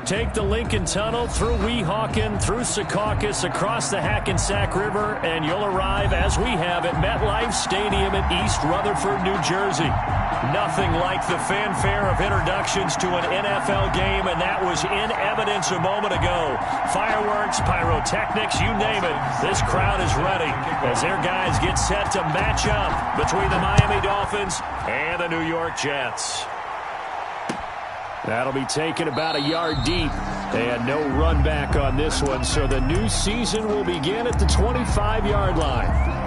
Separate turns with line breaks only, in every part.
Take the Lincoln Tunnel through Weehawken, through Secaucus, across the Hackensack River, and you'll arrive, as we have, at MetLife Stadium in East Rutherford, New Jersey. Nothing like the fanfare of introductions to an NFL game, and that was in evidence a moment ago. Fireworks, pyrotechnics, you name it. This crowd is ready as their guys get set to match up between the Miami Dolphins and the New York Jets. That'll be taken about a yard deep, and no run back on this one, so the new season will begin at the 25-yard line.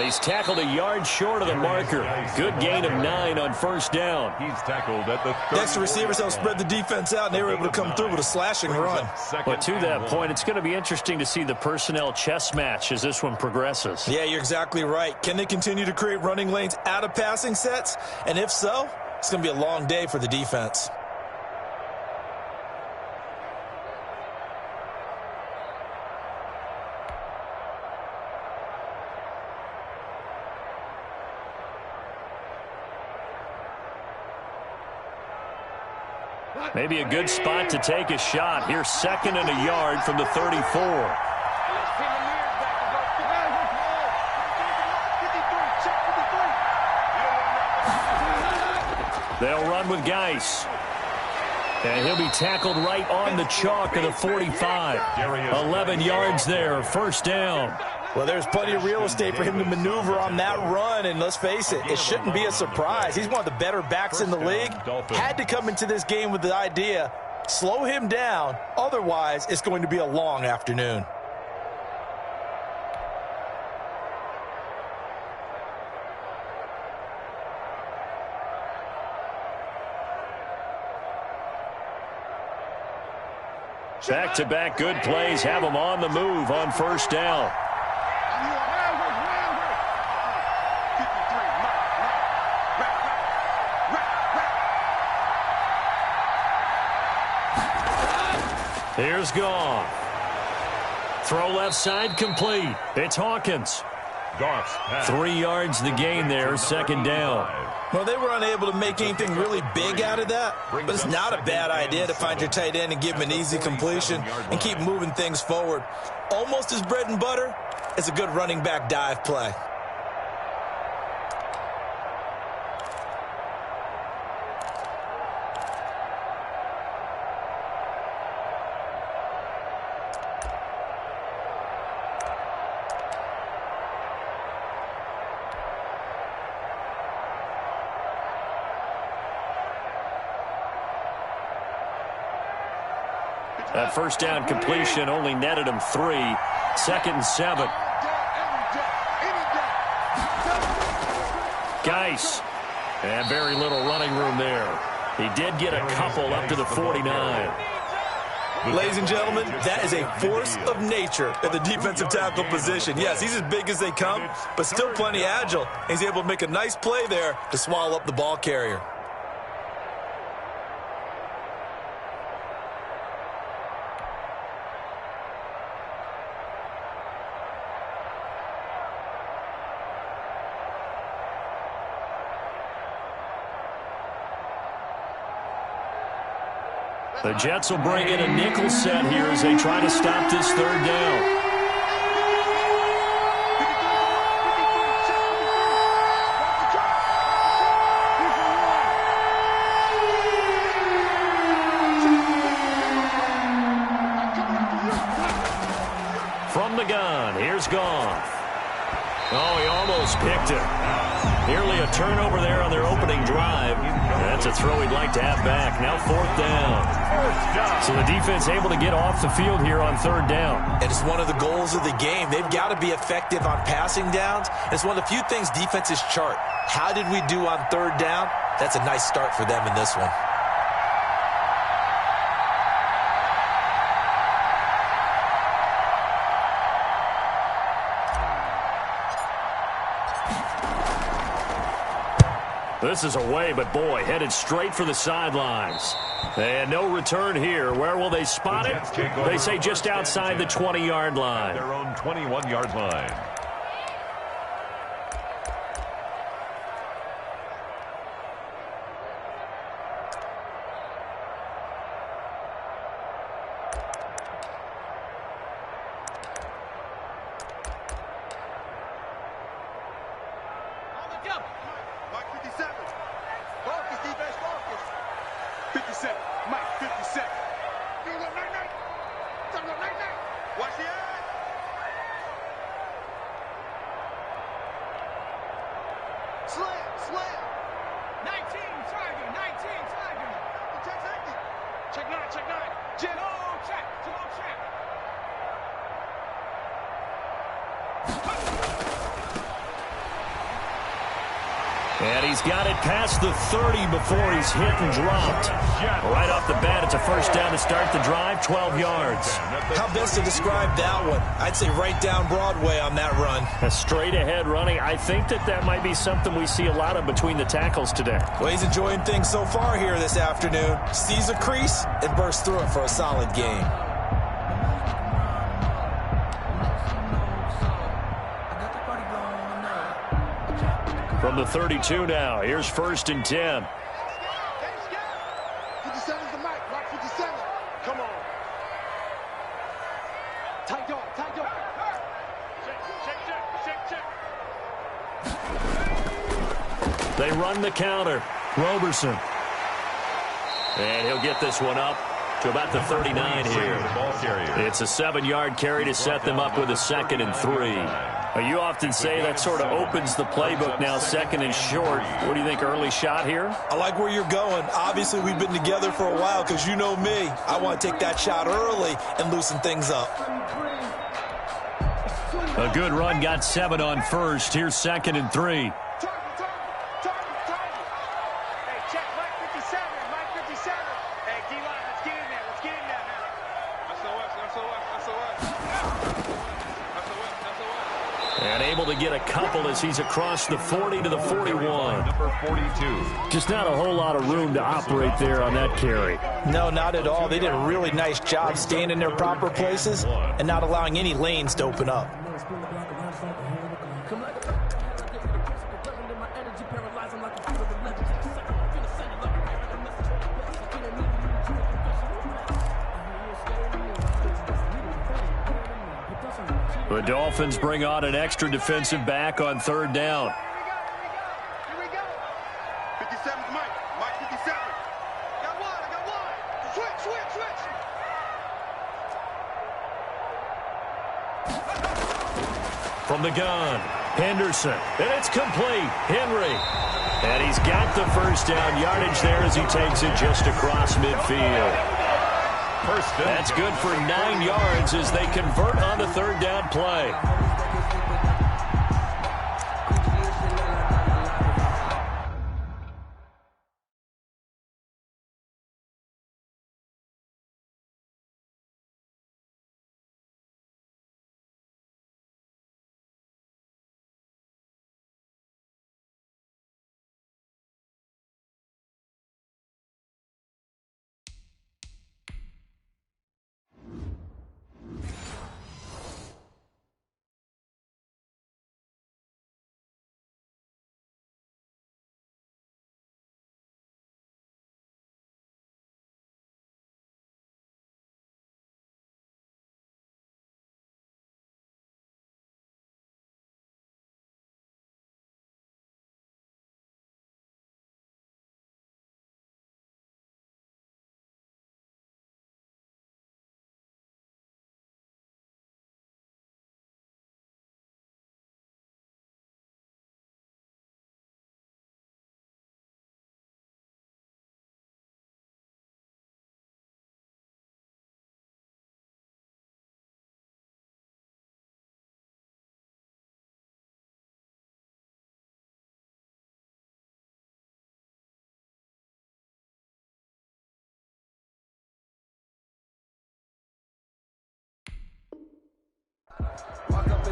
He's tackled a yard short of the marker. Good gain of 9 on first down.
He's tackled at the 30.
Next, the receivers helped spread the defense out, and they were able to come through with a slashing run.
But to that point, it's going to be interesting to see the personnel chess match as this one progresses.
Yeah, you're exactly right. Can they continue to create running lanes out of passing sets? And if so, it's going to be a long day for the defense.
Maybe a good spot to take a shot. Here's 2nd and a yard from the 34. They'll run with Geis. And he'll be tackled right on the chalk of the 45. 11 yards there, first down.
Well, there's plenty of real estate for him to maneuver on that run, and let's face it, it shouldn't be a surprise. He's one of the better backs in the league. Had to come into this game with the idea, slow him down, otherwise it's going to be a long afternoon.
Back-to-back good plays have him on the move on first down. Here's Goff. Throw left side complete. It's Hawkins. 3 yards the gain there, second down.
Well, they were unable to make anything really big out of that, but it's not a bad idea to find your tight end and give him an easy completion and keep moving things forward. Almost as bread and butter as a good running back dive play.
That first down completion only netted him 3. 2nd and 7. Geis. And very little running room there. He did get a couple up to the 49.
Ladies and gentlemen, that is a force of nature at the defensive tackle position. Yes, he's as big as they come, but still plenty agile. He's able to make a nice play there to swallow up the ball carrier.
The Jets will bring in a nickel set here as they try to stop this third down. From the gun, here's Goff. Oh, he almost picked it. Nearly a turnover there on their opening drive. That's a throw he'd like to have back. Now 4th down. So the defense able to get off the field here on 3rd down.
And it's one of the goals of the game. They've got to be effective on passing downs. It's one of the few things defenses chart. How did we do on 3rd down? That's a nice start for them in this one.
This is away, but boy, headed straight for the sidelines. And no return here. Where will they spot it? They say just outside the 20-yard line.
Their own 21-yard line.
And he's got it past the 30 before he's hit and dropped. Right off the bat, it's a 1st down to start the drive, 12 yards.
How best to describe that one? I'd say right down Broadway on that run.
A straight-ahead running. I think that might be something we see a lot of between the tackles today.
Well, he's enjoying things so far here this afternoon. Sees a crease and bursts through it for a solid game.
From the 32 now, here's 1st and 10.
57's the mic, Mark 57. Come on. Tight dog, tight dog. Check.
They run the counter. Roberson. And he'll get this one up to about the 39 here. It's a 7-yard carry to set them up with a 2nd and 3. You often say that sort of opens the playbook now, 2nd and short. What do you think, early shot here?
I like where you're going. Obviously, we've been together for a while because you know me. I want to take that shot early and loosen things up.
A good run, got 7 on 1st. Here's 2nd and 3. And able to get a couple as he's across the 40 to the 41.
Number 42.
Just not a whole lot of room to operate there on that carry.
No, not at all. They did a really nice job staying in their proper places and not allowing any lanes to open up.
The Dolphins bring on an extra defensive back on 3rd down.
Here we go. 57's Mike. Mike 57. Got one. I got one. Switch.
From the gun, Henderson. And it's complete. Henry. And he's got the 1st down yardage there as he takes it just across midfield. That's good for 9 yards as they convert on the 3rd down play.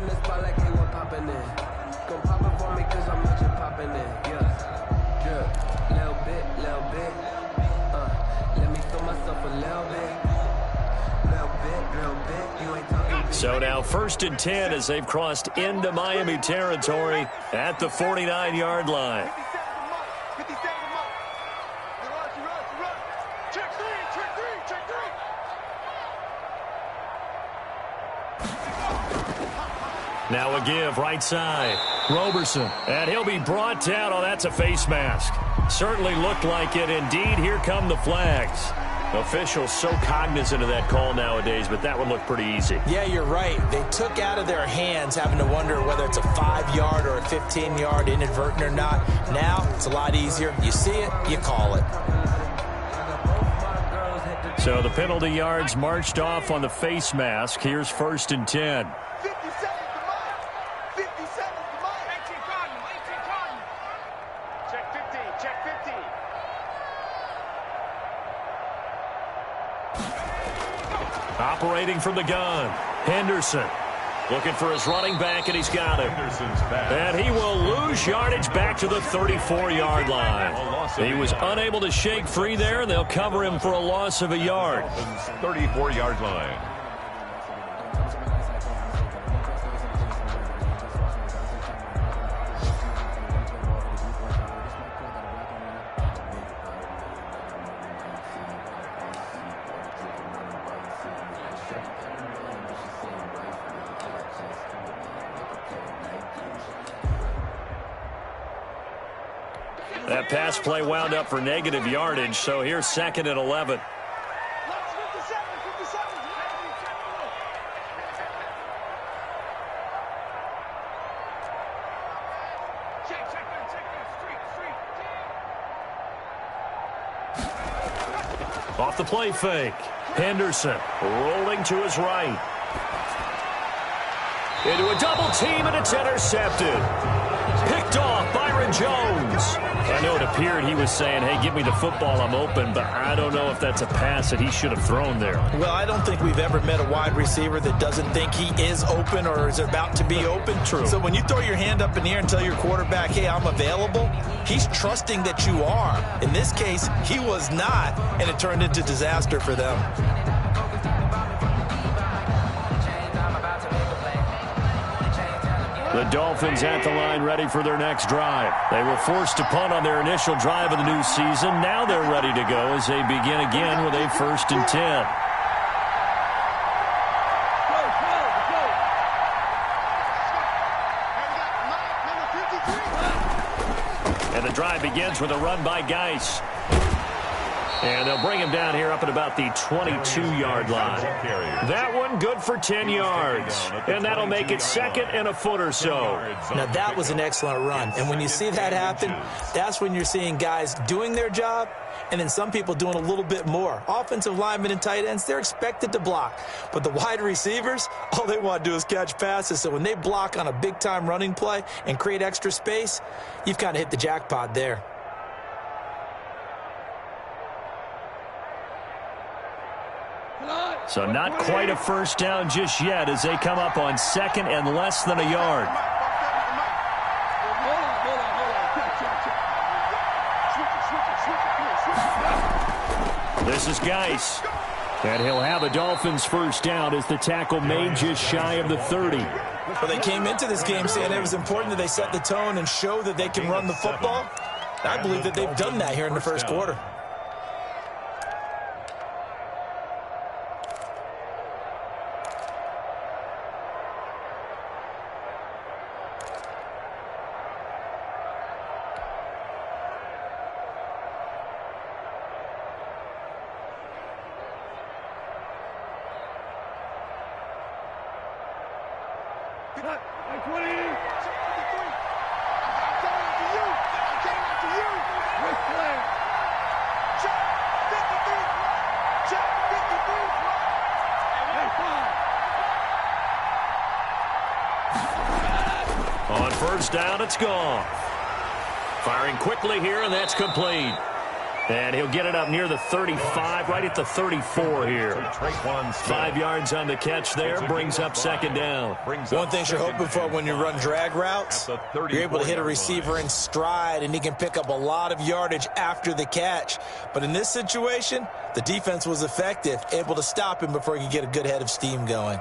in the spot like A1 popping in. Gon' pop it for me cause I'm not just popping in. Yeah, yeah, little bit. Let me feel myself a little bit. You ain't talking.
So now 1st and 10 as they've crossed into Miami territory at the 49-yard line.
57 to Mike. Rush. Check three.
Now a give right side. Roberson. And he'll be brought down. Oh, that's a face mask. Certainly looked like it. Indeed, here come the flags. Officials so cognizant of that call nowadays, but that one looked pretty easy.
Yeah, you're right. They took out of their hands having to wonder whether it's a 5-yard or a 15-yard inadvertent or not. Now, it's a lot easier. You see it, you call it.
So the penalty yards marched off on the face mask. Here's 1st and 10.
57 to Mike. 57 to Mike. 18 Cardinal. Check 15.
Operating from the gun. Henderson looking for his running back, and he's got him. And he will lose yardage back to the 34-yard line. He was unable to shake free there, and they'll cover him for a loss of a yard.
34-yard line.
That pass play wound up for negative yardage, so here's 2nd and 11. Off the play fake. Henderson rolling to his right. Into a double team, and it's intercepted. Picked off Byron Jones. I know it appeared he was saying, hey, give me the football, I'm open, but I don't know if that's a pass that he should have thrown there.
Well, I don't think we've ever met a wide receiver that doesn't think he is open or is about to be open.
True.
So when you throw your hand up in the air and tell your quarterback, hey, I'm available, he's trusting that you are. In this case, he was not, and it turned into disaster for them.
The Dolphins at the line ready for their next drive. They were forced to punt on their initial drive of the new season. Now they're ready to go as they begin again with a 1st and 10. And the drive begins with a run by Geis. And they'll bring him down here up at about the 22-yard line. That one good for 10 yards. And that'll make it 2nd and a foot or so.
Now, that was an excellent run. And when you see that happen, that's when you're seeing guys doing their job and then some people doing a little bit more. Offensive linemen and tight ends, they're expected to block. But the wide receivers, all they want to do is catch passes. So when they block on a big-time running play and create extra space, you've kind of hit the jackpot there.
So not quite a first down just yet as they come up on 2nd and less than a yard. This is Geis. And he'll have a Dolphins first down as the tackle made just shy of the 30.
Well, they came into this game saying it was important that they set the tone and show that they can run the football. I believe that they've done that here in the first quarter.
On first down, it's gone. Firing quickly here, and that's complete. And he'll get it up near the 35, right at the 34 here. 5 yards on the catch there, brings up second down.
One thing you're hoping for when you run drag routes, you're able to hit a receiver in stride, and he can pick up a lot of yardage after the catch. But in this situation, the defense was effective, able to stop him before he could get a good head of steam going.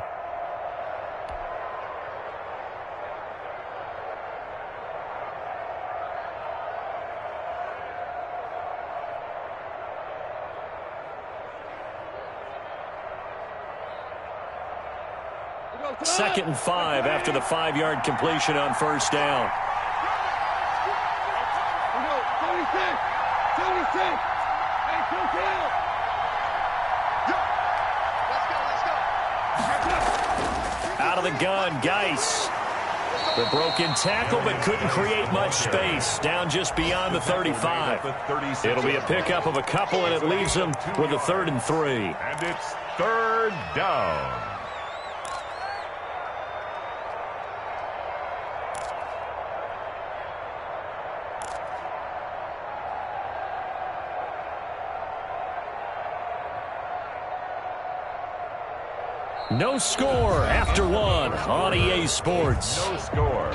Second and 5 after the 5-yard completion on first down.
76. Hey, two down. Let's go.
Out of the gun, Geis. The broken tackle, but couldn't create much space. Down just beyond the 35. It'll be a pickup of a couple, and it leaves them with a 3rd and 3.
And it's 3rd down.
No score after 1 on EA Sports.
No score.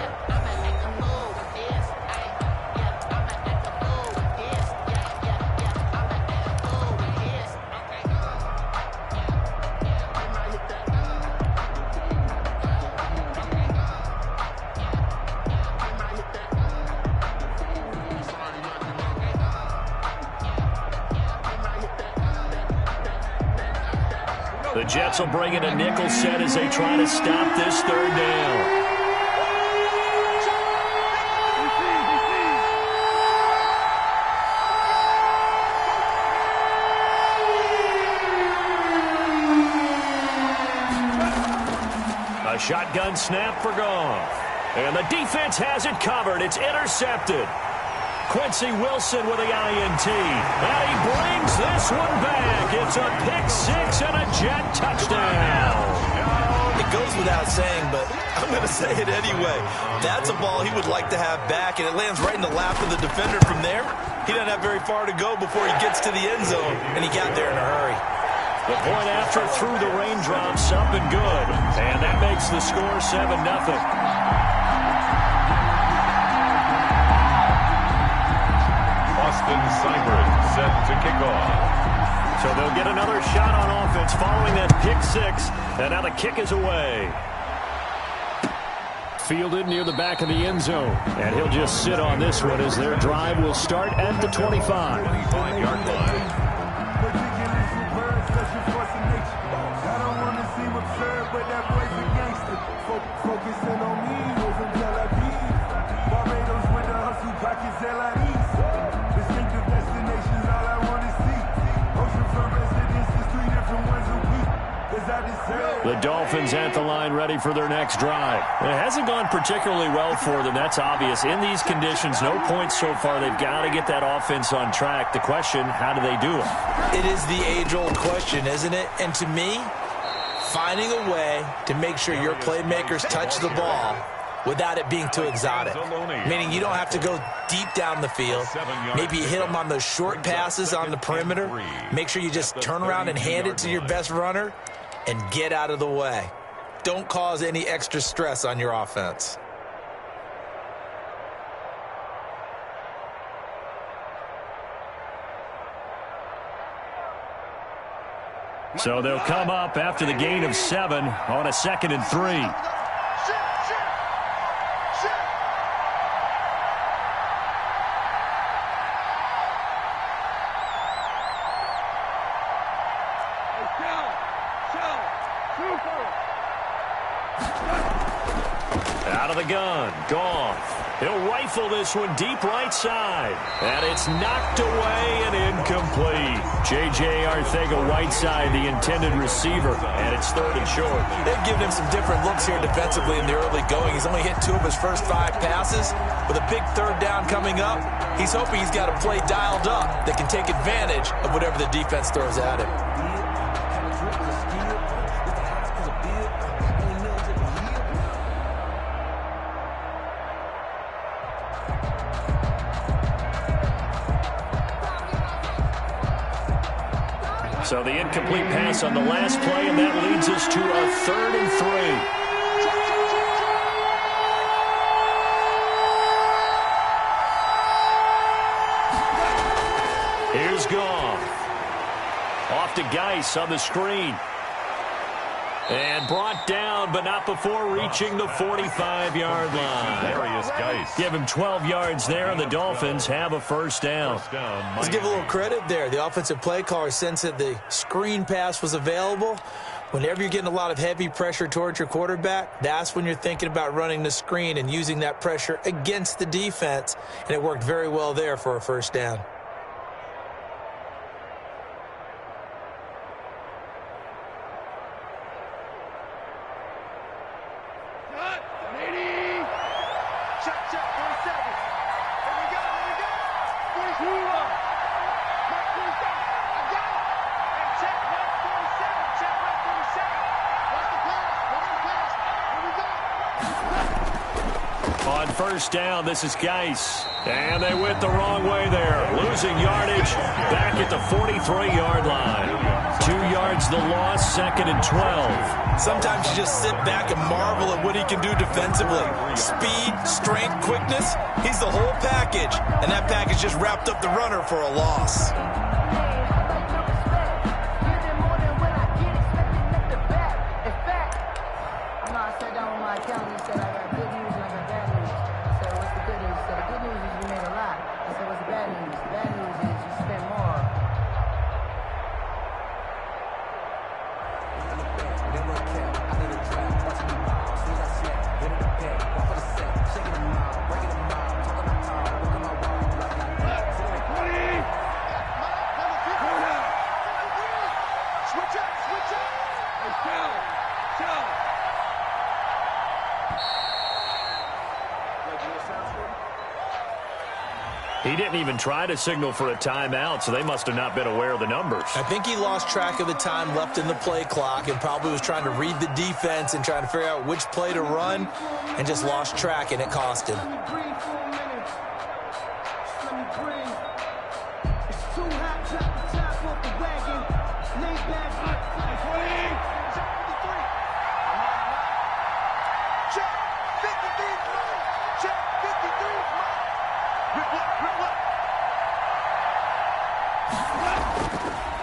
The Jets will bring in a nickel set as they try to stop this 3rd down. A shotgun snap for Goff. And the defense has it covered. It's intercepted. Quincy Wilson with the INT. And he brings this one back. It's a pick-6 and a Jet touchdown.
It goes without saying, but I'm going to say it anyway. That's a ball he would like to have back, and it lands right in the lap of the defender from there. He doesn't have very far to go before he gets to the end zone, and he got there in a hurry.
The point after through the raindrops, up and good. And that makes the score 7-0.
Cybert set to kick off.
So they'll get another shot on offense following that pick-6, and now the kick is away. Fielded near the back of the end zone, and he'll just sit on this one as their drive will start at the 25.
25-yard line.
The Dolphins at the line ready for their next drive. It hasn't gone particularly well for them. That's obvious. In these conditions, no points so far. They've got to get that offense on track. The question, how do they do it?
It is the age-old question, isn't it? And to me, finding a way to make sure your playmakers touch the ball without it being too exotic. Meaning you don't have to go deep down the field. Maybe you hit them on those short passes on the perimeter. Make sure you just turn around and hand it to your best runner and get out of the way. Don't cause any extra stress on your offense.
So they'll come up after the gain of 7 on a 2nd and 3. Out of the gun, Goff. He'll rifle this one deep right side. And it's knocked away and incomplete. J.J. Arcega-Whiteside, the intended receiver, and it's 3rd and short.
They've given him some different looks here defensively in the early going. He's only hit 2 of his first 5 passes. With a big 3rd down coming up, he's hoping he's got a play dialed up that can take advantage of whatever the defense throws at him.
So the incomplete pass on the last play, and that leads us to a 3rd and 3. Here's Goff. Off to Geis on the screen. And brought down, but not before reaching the 45-yard line.
There he is, Geis.
Give him 12 yards there, and the Dolphins have a first down.
Let's give a little credit there. The offensive play caller sensed that the screen pass was available. Whenever you're getting a lot of heavy pressure towards your quarterback, that's when you're thinking about running the screen and using that pressure against the defense. And it worked very well there for a first down.
On first down, this is Geis. And they went the wrong way there. Losing yardage back at the 43-yard line. 2 yards the loss, 2nd and 12.
Sometimes you just sit back and marvel at what he can do defensively. Speed, strength, quickness, he's the whole package. And that package just wrapped up the runner for a loss.
He didn't even try to signal for a timeout, so they must have not been aware of the numbers.
I think he lost track of the time left in the play clock and probably was trying to read the defense and trying to figure out which play to run and just lost track, and it cost him.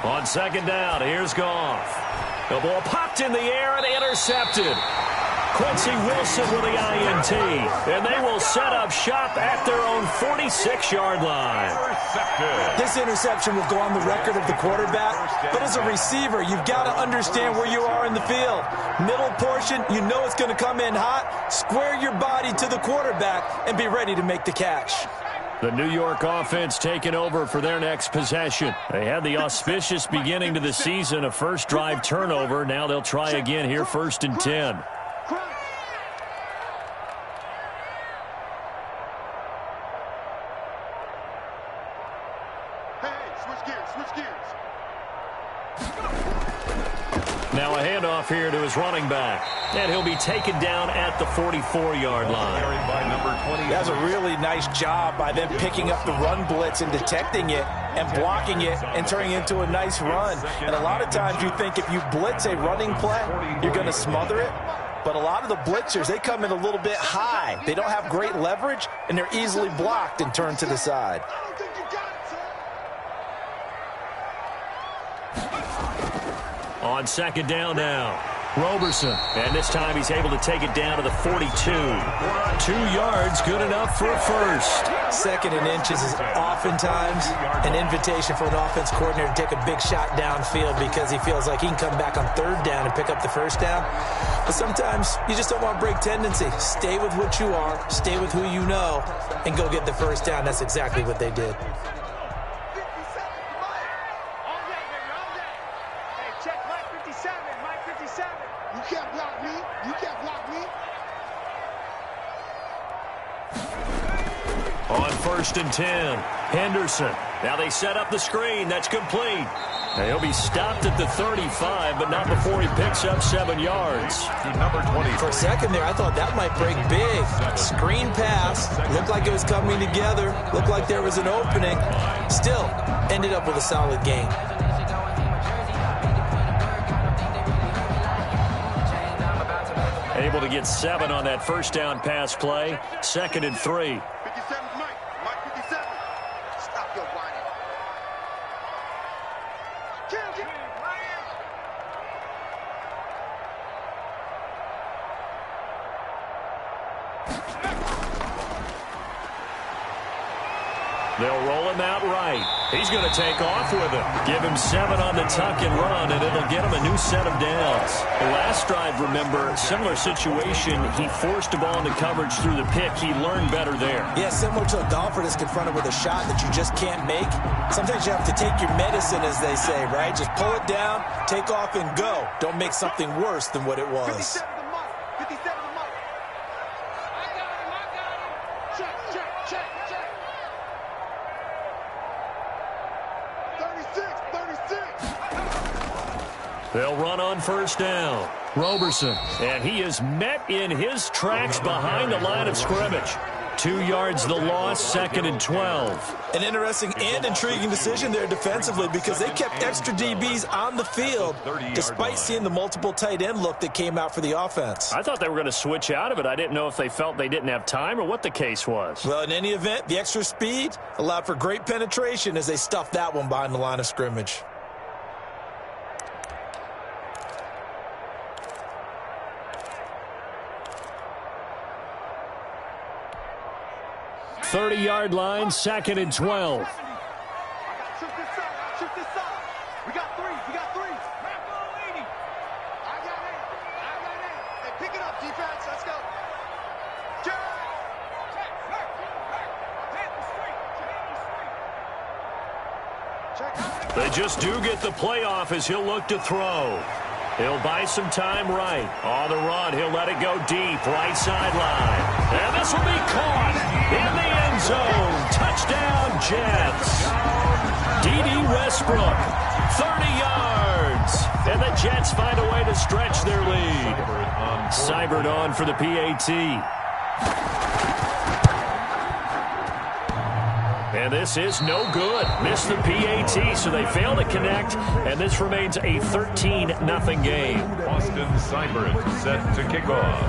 On second down, here's Goff. The ball popped in the air and intercepted. Quincy Wilson with the INT. And they will set up shop at their own 46-yard line.
This interception will go on the record of the quarterback, but as a receiver, you've got to understand where you are in the field. Middle portion, you know it's going to come in hot. Square your body to the quarterback and be ready to make the catch.
The New York offense taking over for their next possession. They had the auspicious beginning to the season, a first drive turnover. Now they'll try again here, 1st and 10. Now a handoff here to his running back. And he'll be taken down at the 44-yard line.
That's a really nice job by them picking up the run blitz and detecting it and blocking it and turning it into a nice run. And a lot of times you think if you blitz a running play, you're going to smother it. But a lot of the blitzers, they come in a little bit high. They don't have great leverage, and they're easily blocked and turned to the side.
On second down now, Roberson. And this time he's able to take it down to the 42. 2 yards, good enough for a first.
2nd and inches is oftentimes an invitation for an offense coordinator to take a big shot downfield because he feels like he can come back on 3rd down and pick up the first down. But sometimes you just don't want to break tendency. Stay with what you are, stay with who you know, and go get the first down. That's exactly what they did.
On 1st and 10, Henderson. Now they set up the screen. That's complete. Now he'll be stopped at the 35, but not before he picks up 7 yards.
Number 20.
For a second there, I thought that might break big. Screen pass. Looked like it was coming together. Looked like there was an opening. Still, ended up with a solid game.
Able to get 7 on that first down pass play. 2nd and 3.
57's Mike. Mike 57. Stop your whining. Kill.
They'll roll him out right. He's going to take off with him. Give him 7 on the tuck and run, and it'll get him a new set of downs. The last drive, remember, similar situation. He forced the ball into coverage through the pick. He learned better there.
Yeah, similar to a golfer that's confronted with a shot that you just can't make. Sometimes you have to take your medicine, as they say, right? Just pull it down, take off, and go. Don't make something worse than what it was.
57's the Mike. 57's the Mike. I got him. Check. 36.
They'll run on first down. Roberson, and he is met in his tracks behind the line of scrimmage. 2 yards the loss, 2nd and 12.
An interesting and intriguing decision there defensively because they kept extra DBs on the field despite seeing the multiple tight end look that came out for the offense.
I thought they were going to switch out of it. I didn't know if they felt they didn't have time or what the case was.
Well, in any event, the extra speed allowed for great penetration as they stuffed that one behind the line of scrimmage.
30-yard line, 2nd and 12.
Shoot this side. We got 3. I got 8. Hey, pick it up, defense. Let's go.
They just do get the playoff as he'll look to throw. He'll buy some time right. On the run, he'll let it go deep, right sideline. And this will be caught in the end zone. Touchdown, Jets. D.D. Westbrook, 30 yards. And the Jets find a way to stretch their lead. Seibert on for the PAT. And this is no good. Missed the PAT, so they fail to connect, and this remains a 13-0 game.
Austin Seibert set to kick off.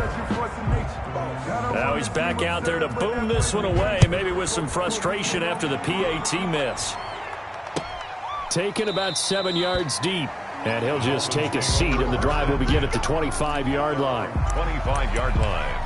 Now he's back out there to boom this one away, maybe with some frustration after the PAT miss. Taken about 7 yards deep, and he'll just take a seat, and the drive will begin at the 25-yard line.
25-yard line.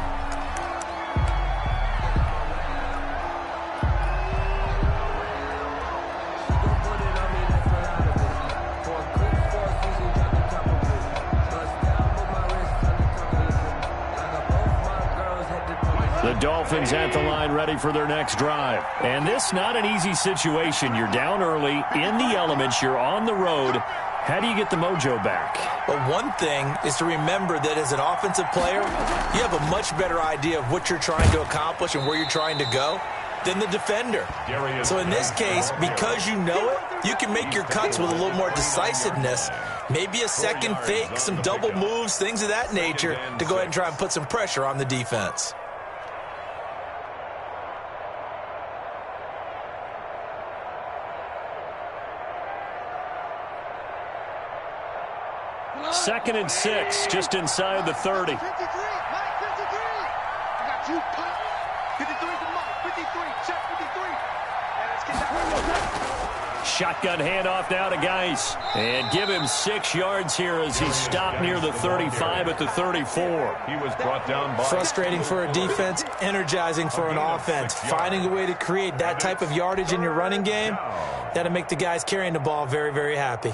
The Dolphins at the line ready for their next drive. And this not an easy situation. You're down early, in the elements, you're on the road. How do you get the mojo back?
Well, one thing is to remember that as an offensive player, you have a much better idea of what you're trying to accomplish and where you're trying to go than the defender. So in this case, because you know it, you can make your cuts with a little more decisiveness, maybe a second fake, some double moves, things of that nature, to go ahead and try and put some pressure on the defense.
Second and 6, just inside the 30.
53, Mike 53. I got you, punt. 53 to Mike, 53, check 53. And let's get that.
Shotgun handoff now to Geis. And give him 6 yards here as he stopped near the 35 at the 34.
He was brought down by...
Frustrating for a defense, energizing for an offense. Finding a way to create that type of yardage in your running game, that'll make the guys carrying the ball very, very happy.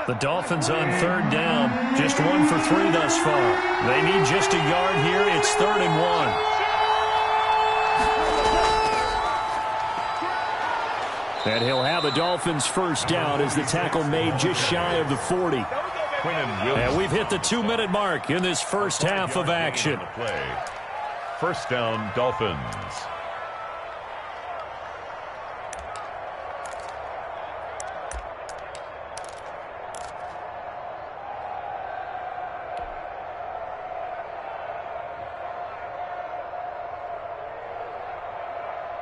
The Dolphins on 3rd down. Just 1 for 3 thus far. They need just a yard here. It's 3rd and 1. And he'll have a Dolphins first down as the tackle made just shy of the 40. And we've hit the 2-minute mark in this first half of action.
First down, Dolphins.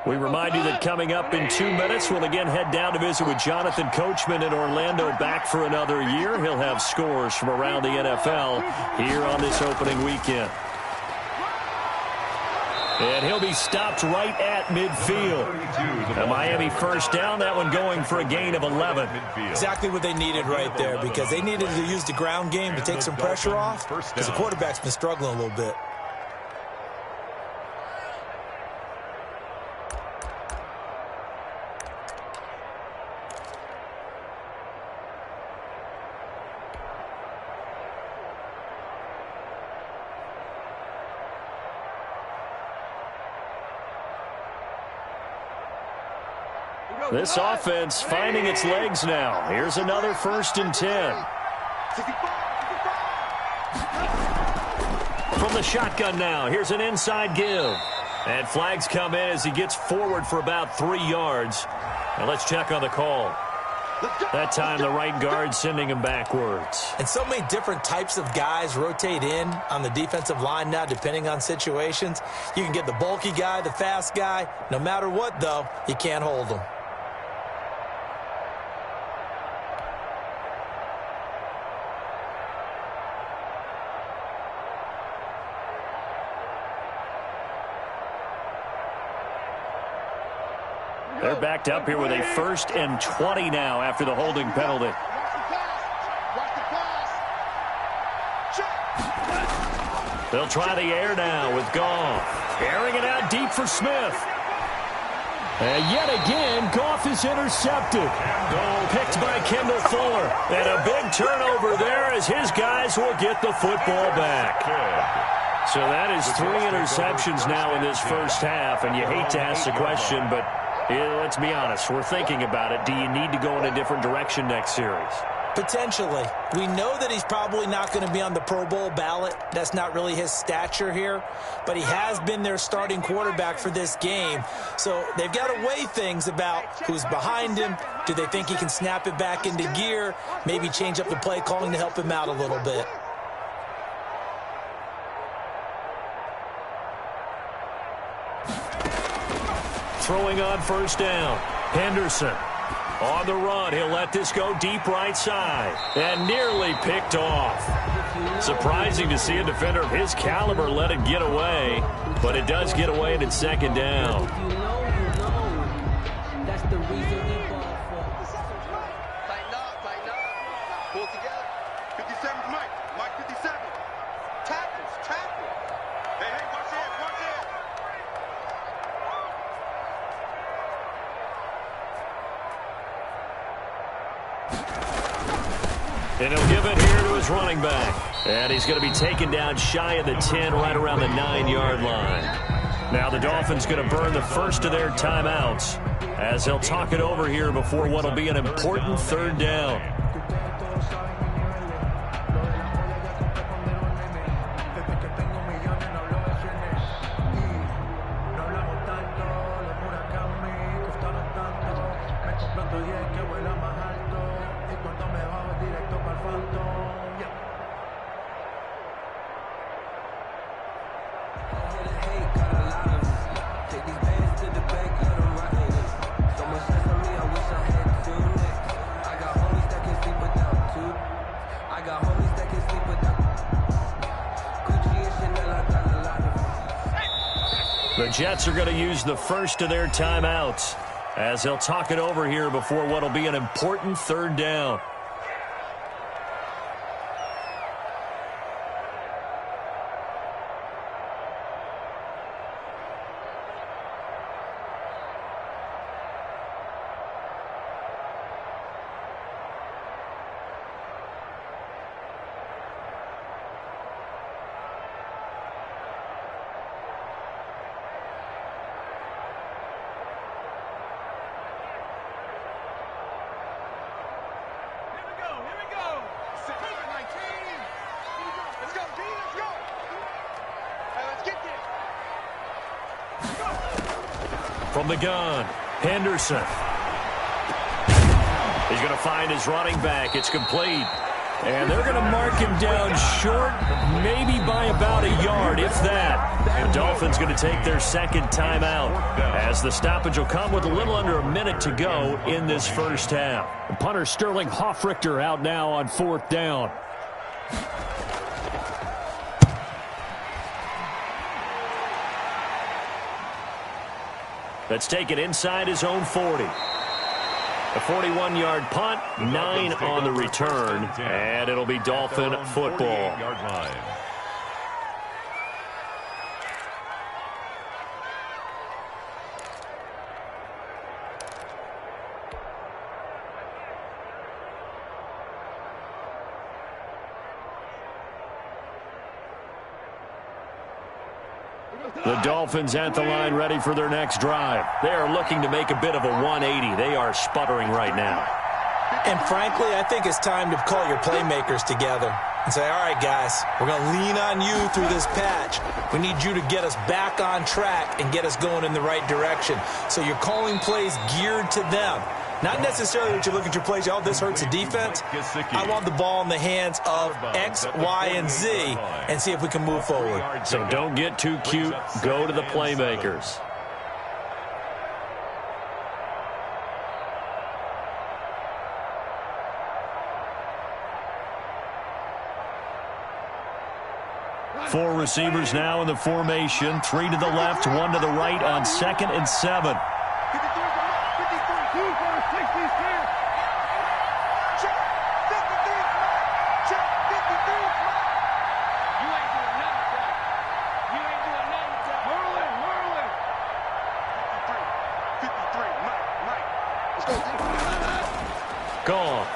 We remind you that coming up in 2 minutes, we'll again head down to visit with Jonathan Coachman in Orlando, back for another year. He'll have scores from around the NFL here on this opening weekend. And he'll be stopped right at midfield. A Miami first down, that one going for a gain of 11.
Exactly what they needed right there, because they needed to use the ground game to take some pressure off, because the quarterback's been struggling a little bit.
This offense finding its legs now. Here's another 1st and 10. From the shotgun now, here's an inside give. And flags come in as he gets forward for about 3 yards. And let's check on the call. That time the right guard sending him backwards.
And so many different types of guys rotate in on the defensive line now, depending on situations. You can get the bulky guy, the fast guy. No matter what, though, you can't hold them.
They're backed up here with a 1st and 20 now after the holding penalty. They'll try the air now with Goff. Airing it out deep for Smith. And yet again, Goff is intercepted. Picked by Kendall Fuller. And a big turnover there as his guys will get the football back. So that is 3 interceptions now in this first half. And you hate to ask the question, but let's be honest, we're thinking about it. Do you need to go in a different direction next series?
Potentially. We know that he's probably not going to be on the Pro Bowl ballot. That's not really his stature here. But he has been their starting quarterback for this game. So they've got to weigh things about who's behind him. Do they think he can snap it back into gear? Maybe change up the play calling to help him out a little bit.
Throwing on 1st down. Henderson on the run. He'll let this go deep right side. And nearly picked off. Surprising to see a defender of his caliber let it get away. But it does get away and it's 2nd down.
That's the reason he ball for.
Tighten up. Pull together. 57's Mike 57. Tackles. Hey, watch it.
And he'll give it here to his running back. And he's going to be taken down shy of the 10, right around the 9-yard line. Now the Dolphins going to burn the first of their timeouts as they'll talk it over here before what will be an important 3rd down. The Jets are going to use the first of their timeouts as they'll talk it over here before what will be an important 3rd down. From the gun, Henderson. He's going to find his running back. It's complete. And they're going to mark him down short, maybe by about a a yard, if that. The Dolphins going to take their second timeout, as the stoppage will come with a little under a minute to go in this first half. Punter Sterling Hoffrichter out now on 4th down. Let's take it inside his own 40. A 41-yard punt, 9 on the return, and it'll be Dolphin football. The Dolphins at the line, ready for their next drive. They are looking to make a bit of a 180. They are sputtering right now.
And frankly, I think it's time to call your playmakers together and say, all right, guys, we're going to lean on you through this patch. We need you to get us back on track and get us going in the right direction. So you're calling plays geared to them. Not necessarily that you look at your plays, oh, this hurts the defense. I want the ball in the hands of X, Y, and Z and see if we can move forward.
So don't get too cute. Go to the playmakers. Four receivers now in the formation. 3 to the left, 1 to the right on 2nd and 7. Gone.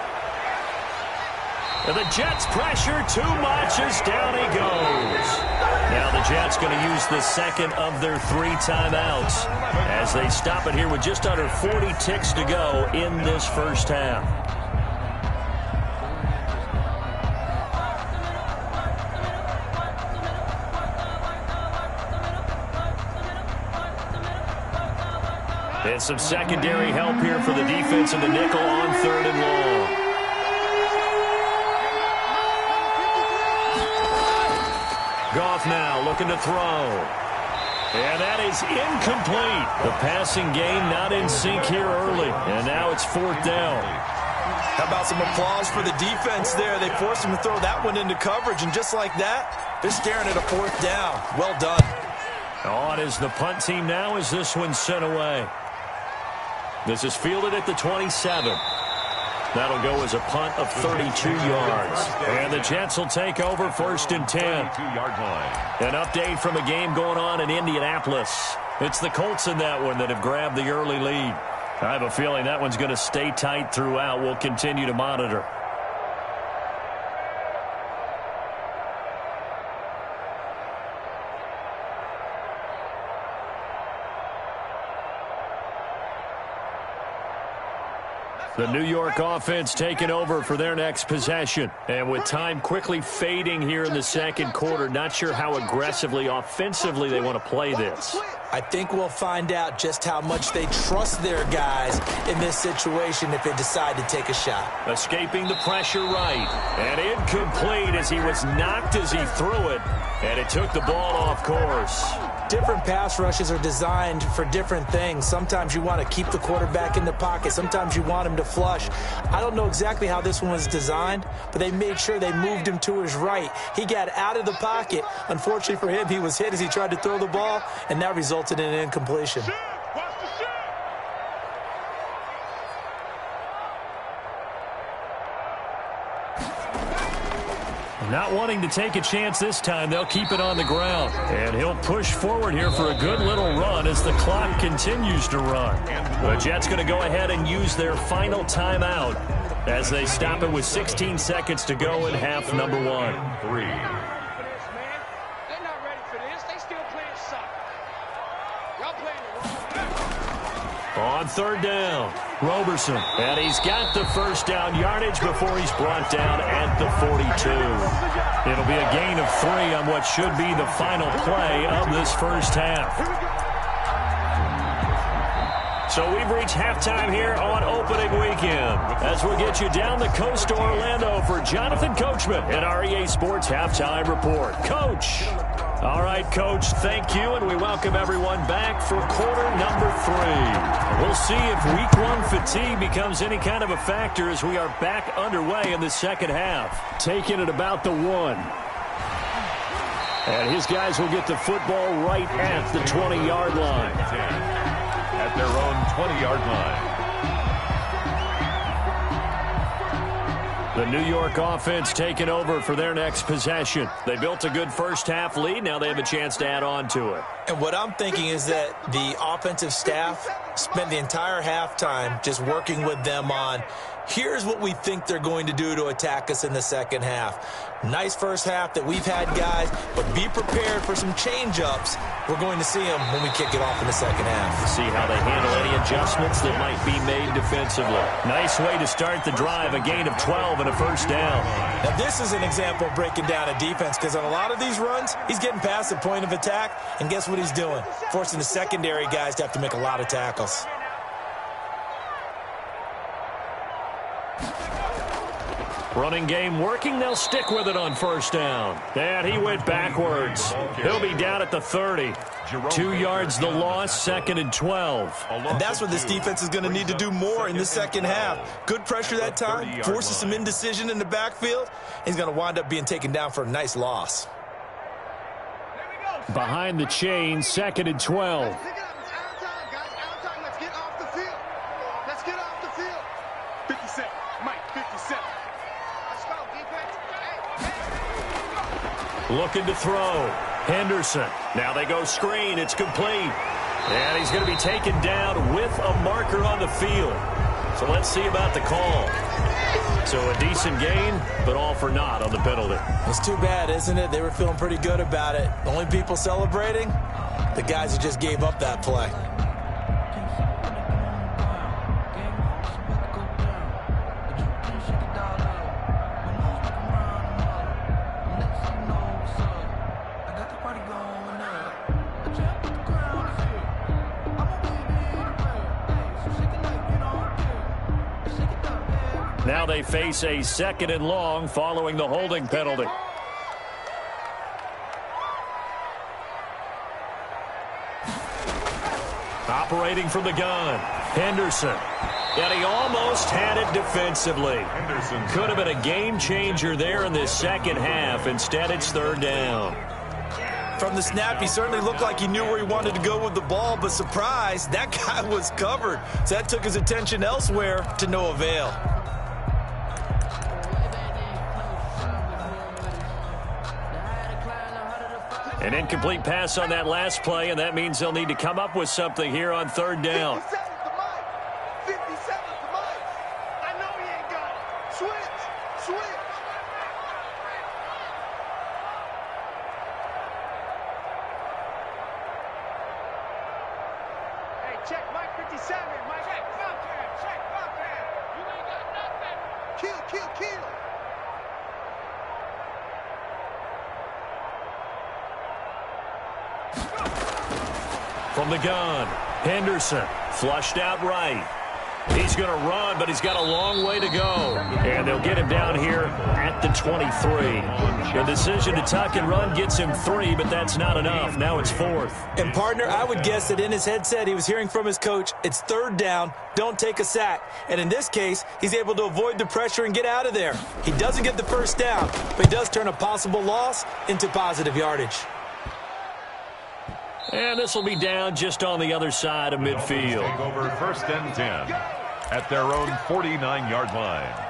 And the Jets pressure too much as down he goes. Now the Jets going to use the second of their 3 timeouts as they stop it here with just under 40 ticks to go in this first half. And some secondary help here for the defense in the nickel on 3rd and long. Goff now looking to throw. And that is incomplete. The passing game not in sync here early. And now it's 4th down.
How about some applause for the defense there? They forced him to throw that one into coverage, and just like that, they're staring at a 4th down. Well done.
On is the punt team now as this one's sent away. This is fielded at the 27. That'll go as a punt of 32 yards. And the Jets will take over 1st and 10. An update from a game going on in Indianapolis. It's the Colts in that one that have grabbed the early lead. I have a feeling that one's going to stay tight throughout. We'll continue to monitor. The New York offense taking over for their next possession. And with time quickly fading here in the second quarter, not sure how aggressively, offensively they want to play this.
I think we'll find out just how much they trust their guys in this situation if they decide to take a shot.
Escaping the pressure right. And incomplete as he was knocked as he threw it. And it took the ball off course.
Different pass rushes are designed for different things. Sometimes you want to keep the quarterback in the pocket. Sometimes you want him to flush. I don't know exactly how this one was designed, but they made sure they moved him to his right. He got out of the pocket. Unfortunately for him, he was hit as he tried to throw the ball, and that resulted in an incompletion.
Not wanting to take a chance this time, they'll keep it on the ground. And he'll push forward here for a good little run as the clock continues to run. The Jets going to go ahead and use their final timeout as they stop it with 16 seconds to go in half number 1. On 3rd down, Roberson, and he's got the first down yardage before he's brought down at the 42. It'll be a gain of 3 on what should be the final play of this first half. So we've reached halftime here on opening weekend as we'll get you down the coast to Orlando for Jonathan Coachman in our EA Sports Halftime Report. Coach. All right, Coach, thank you, and we welcome everyone back for quarter number 3. We'll see if Week 1 fatigue becomes any kind of a factor as we are back underway in the second half. Taking it about the 1. And his guys will get the football right at the 20-yard line.
At their own 20-yard line.
The New York offense taking over for their next possession. They built a good first-half lead. Now they have a chance to add on to it.
And what I'm thinking is that the offensive staff spent the entire halftime just working with them on, here's what we think they're going to do to attack us in the second half. Nice first half that we've had, guys, but be prepared for some change-ups. We're going to see them when we kick it off in the second half.
See how they handle any adjustments that might be made defensively. Nice way to start the drive, a gain of 12 and a first down.
Now, this is an example of breaking down a defense because on a lot of these runs, he's getting past the point of attack, and guess what he's doing? Forcing the secondary guys to have to make a lot of tackles.
Running game working. They'll stick with it on first down. And he went backwards. He'll be down at the 30. 2 yards the loss, second and 12.
And that's what this defense is going to need to do more in the second half. Good pressure that time, forces some indecision in the backfield. He's going to wind up being taken down for a nice loss.
Behind the chain, second and 12. Looking to throw. Henderson. Now they go screen. It's complete. And he's going to be taken down with a marker on the field. So let's see about the call. So a decent gain, but all for naught on the penalty.
It's too bad, isn't it? They were feeling pretty good about it. The only people celebrating, the guys who just gave up that play.
Now they face a second and long following the holding penalty. Operating from the gun, Henderson. And he almost had it defensively. Could have been a game changer there in this second half. Instead, it's third down.
From the snap, he certainly looked like he knew where he wanted to go with the ball, but surprise, that guy was covered. So that took his attention elsewhere to no avail.
An incomplete pass on that last play, and that means they'll need to come up with something here on third down.
50 seconds to Mike. I know he ain't got it. Switch. Hey, check Mike 57. Mike, check Buckhead. You ain't got nothing. Kill.
From the gun, Henderson flushed out right. He's going to run, but he's got a long way to go. And they'll get him down here at the 23. The decision to tuck and run gets him 3, but that's not enough. Now it's 4th.
And, partner, I would guess that in his headset he was hearing from his coach, it's third down, don't take a sack. And in this case, he's able to avoid the pressure and get out of there. He doesn't get the first down, but he does turn a possible loss into positive yardage.
And this will be down just on the other side of midfield.
Take over first and 10 at their own 49-yard line.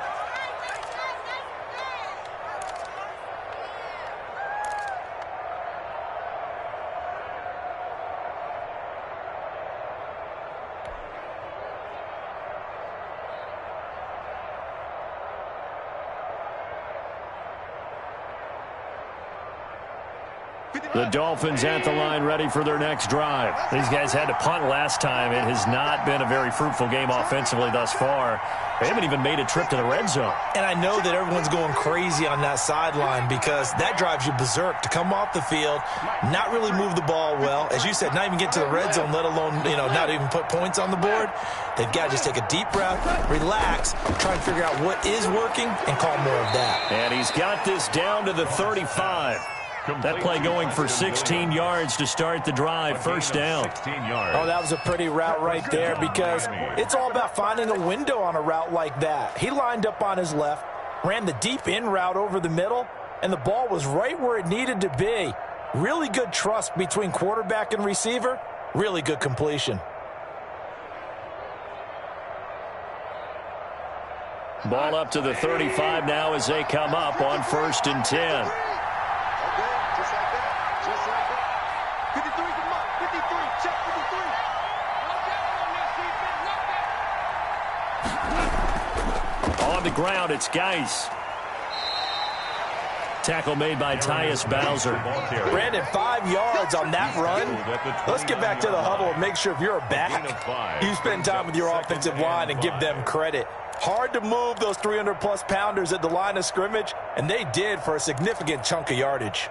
The Dolphins at the line ready for their next drive. These guys had to punt last time. It has not been a very fruitful game offensively thus far. They haven't even made a trip to the red zone.
And I know that everyone's going crazy on that sideline because that drives you berserk to come off the field, not really move the ball well. As you said, not even get to the red zone, let alone, not even put points on the board. They've got to just take a deep breath, relax, try and figure out what is working and call more of that.
And he's got this down to the 35. That play going for 16 yards to start the drive. First down.
Oh, that was a pretty route right there because it's all about finding a window on a route like that. He lined up on his left, ran the deep in route over the middle, and the ball was right where it needed to be. Really good trust between quarterback and receiver. Really good completion.
Ball up to the 35 now as they come up on 1st and 10. On the ground, it's Geis. Tackle made by Tyus Bowser.
Brandon, 5 yards on that run. Let's get back to the huddle and make sure if you're a back, you spend time with your offensive line and give them credit. Hard to move those 300-plus pounders at the line of scrimmage, and they did for a significant chunk of yardage.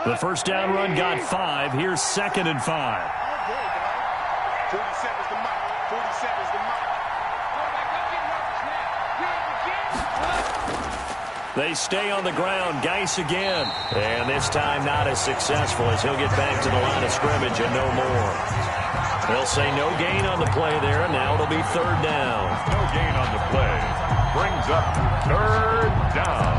The first down run got 5. Here's 2nd and 5.
47's the mark. 47's the mark.
They stay on the ground. Geis again. And this time not as successful as he'll get back to the line of scrimmage and no more. They'll say no gain on the play there. Now it'll be 3rd down.
No gain on the play. Brings up 3rd down.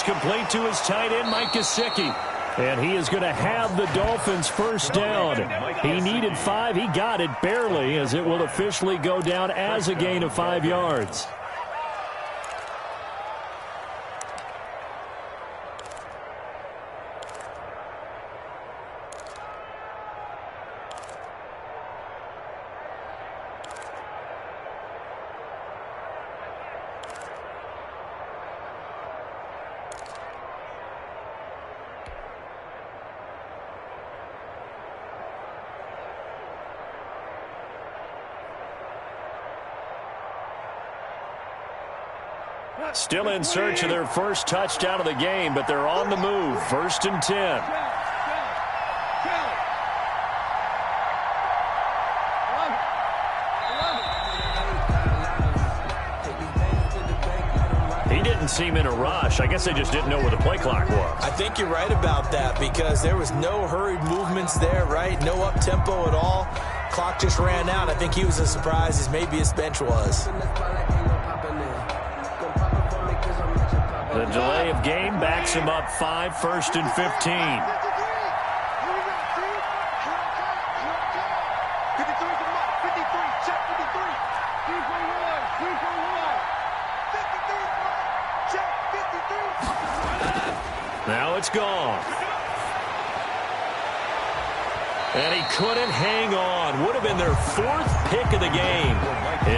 Complete to his tight end, Mike Gesicki. And he is going to have the Dolphins first down. He needed 5. He got it barely as it will officially go down as a gain of 5 yards. Still in search of their first touchdown of the game, but they're on the move. 1st and 10. He didn't seem in a rush. I guess they just didn't know where the play clock was.
I think you're right about that because there was no hurried movements there, right? No up-tempo at all. Clock just ran out. I think he was as surprised as maybe his bench was.
The delay of game backs him up 5, 1st and 15. Now it's gone. And he couldn't hang on. Would have been their 4th pick of the game.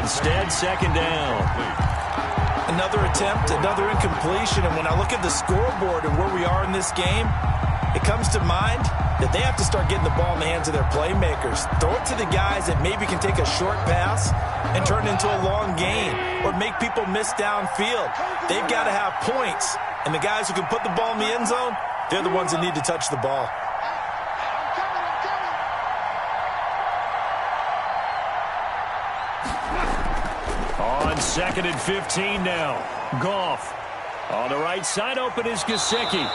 Instead, 2nd down.
Another attempt, another incompletion, and when I look at the scoreboard and where we are in this game, it comes to mind that they have to start getting the ball in the hands of their playmakers. Throw it to the guys that maybe can take a short pass and turn it into a long gain or make people miss downfield. They've got to have points, and the guys who can put the ball in the end zone, they're the ones that need to touch the ball.
On 2nd and 15 now. Goff. On the right side, open is Gesicki.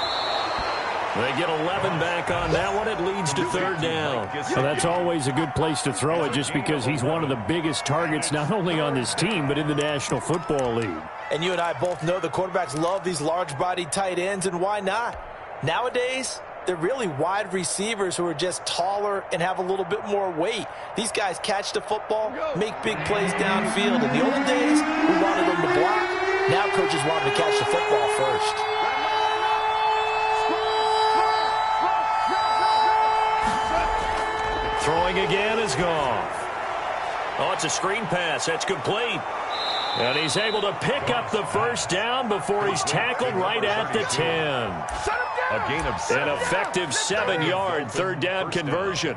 They get 11 back on that one. It leads to 3rd down.
Well, that's always a good place to throw it just because he's one of the biggest targets not only on this team but in the National Football League.
And you and I both know the quarterbacks love these large-bodied tight ends, and why not? Nowadays, they're really wide receivers who are just taller and have a little bit more weight. These guys catch the football, make big plays downfield. In the old days, we wanted them to block. Now coaches want them to catch the football first.
Throwing again is gone. Oh, it's a screen pass. That's complete. And he's able to pick up the first down before he's tackled right at the 10.
A gain of 7.
An effective 7-yard third down conversion.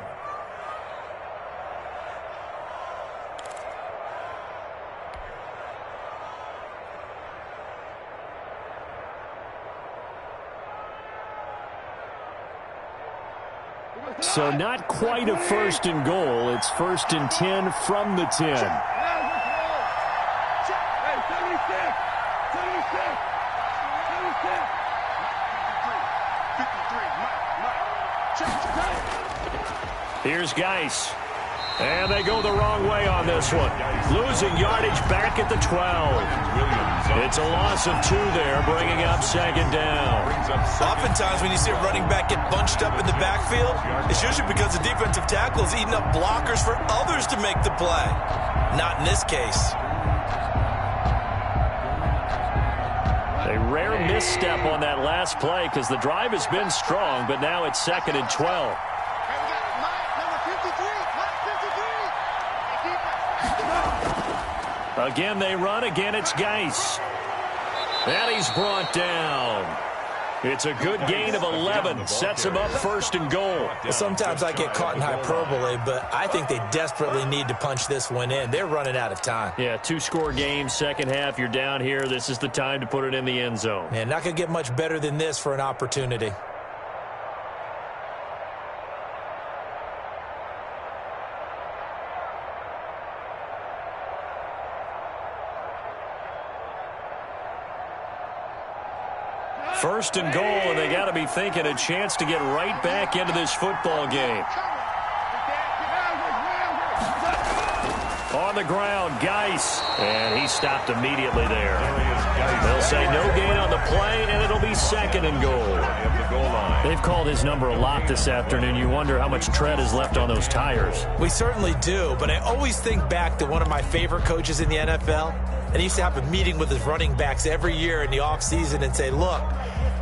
So not quite a first and goal. It's first and 10 from the 10.
Here's Geis. And they go the wrong way on this one. Losing yardage back at the 12. It's a loss of 2 there, bringing up second down.
Oftentimes when you see a running back get bunched up in the backfield, it's usually because the defensive tackle is eating up blockers for others to make the play. Not in this case.
A rare misstep on that last play because the drive has been strong, but now it's second and 12. Again, they run. Again, it's Geis. And he's brought down. It's a good gain of 11. Sets him up first and goal.
Sometimes I get caught in hyperbole, but I think they desperately need to punch this one in. They're running out of time.
Yeah, 2-score game, second half. You're down here. This is the time to put it in the end zone.
Man, not going to get much better than this for an opportunity.
First and goal, and they got to be thinking a chance to get right back into this football game. On the ground, Geis, and he stopped immediately there. They'll say no gain on the play, and it'll be second and goal. They've called his number a lot this afternoon. You wonder how much tread is left on those tires.
We certainly do, but I always think back to one of my favorite coaches in the NFL, and he used to have a meeting with his running backs every year in the offseason and say, look,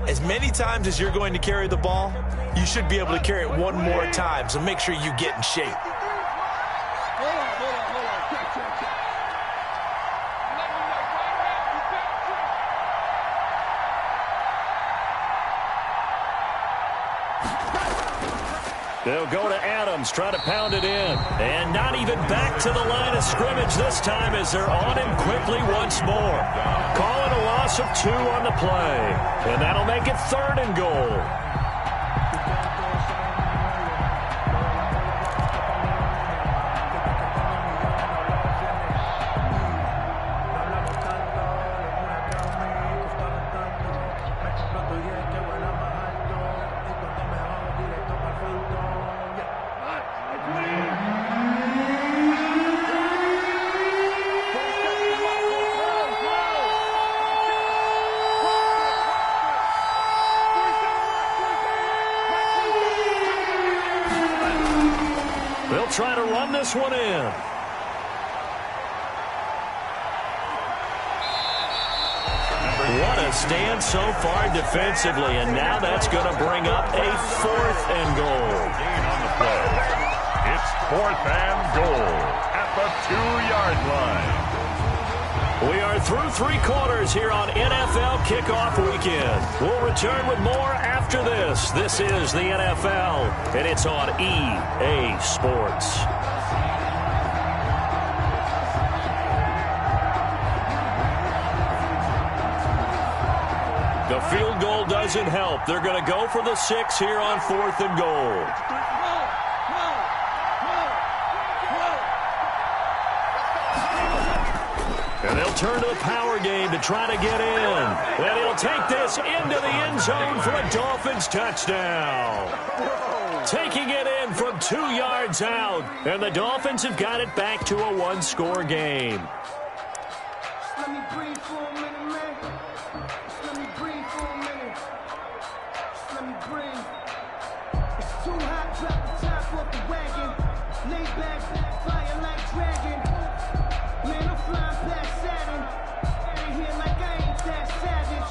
as many times as you're going to carry the ball, you should be able to carry it one more time, so make sure you get in shape.
They'll go to Adams, try to pound it in. And not even back to the line of scrimmage this time as they're on him quickly once more. Call it a loss of 2 on the play. And that'll make it third and goal. Try to run this one in. What a stand so far defensively, and now that's going to bring up a 4th and goal.
Gain on the play. It's 4th and goal at the 2-yard line.
We are through 3 quarters here on NFL Kickoff Weekend. We'll return with more after this. This is the NFL, and it's on EA Sports. The field goal doesn't help. They're going to go for the 6 here on 4th and goal. And they'll turn to the power game to try to get in. And he'll take this into the end zone for a Dolphins touchdown. Taking it in from 2 yards out. And the Dolphins have got it back to a 1-score game.
Let me breathe for a minute, man. Let me breathe for a minute. Let me breathe. It's too hot, drop the top off the wagon. Lay back, fire like dragon. Man, I'm flying past Saturn. Out of here like I ain't that savage.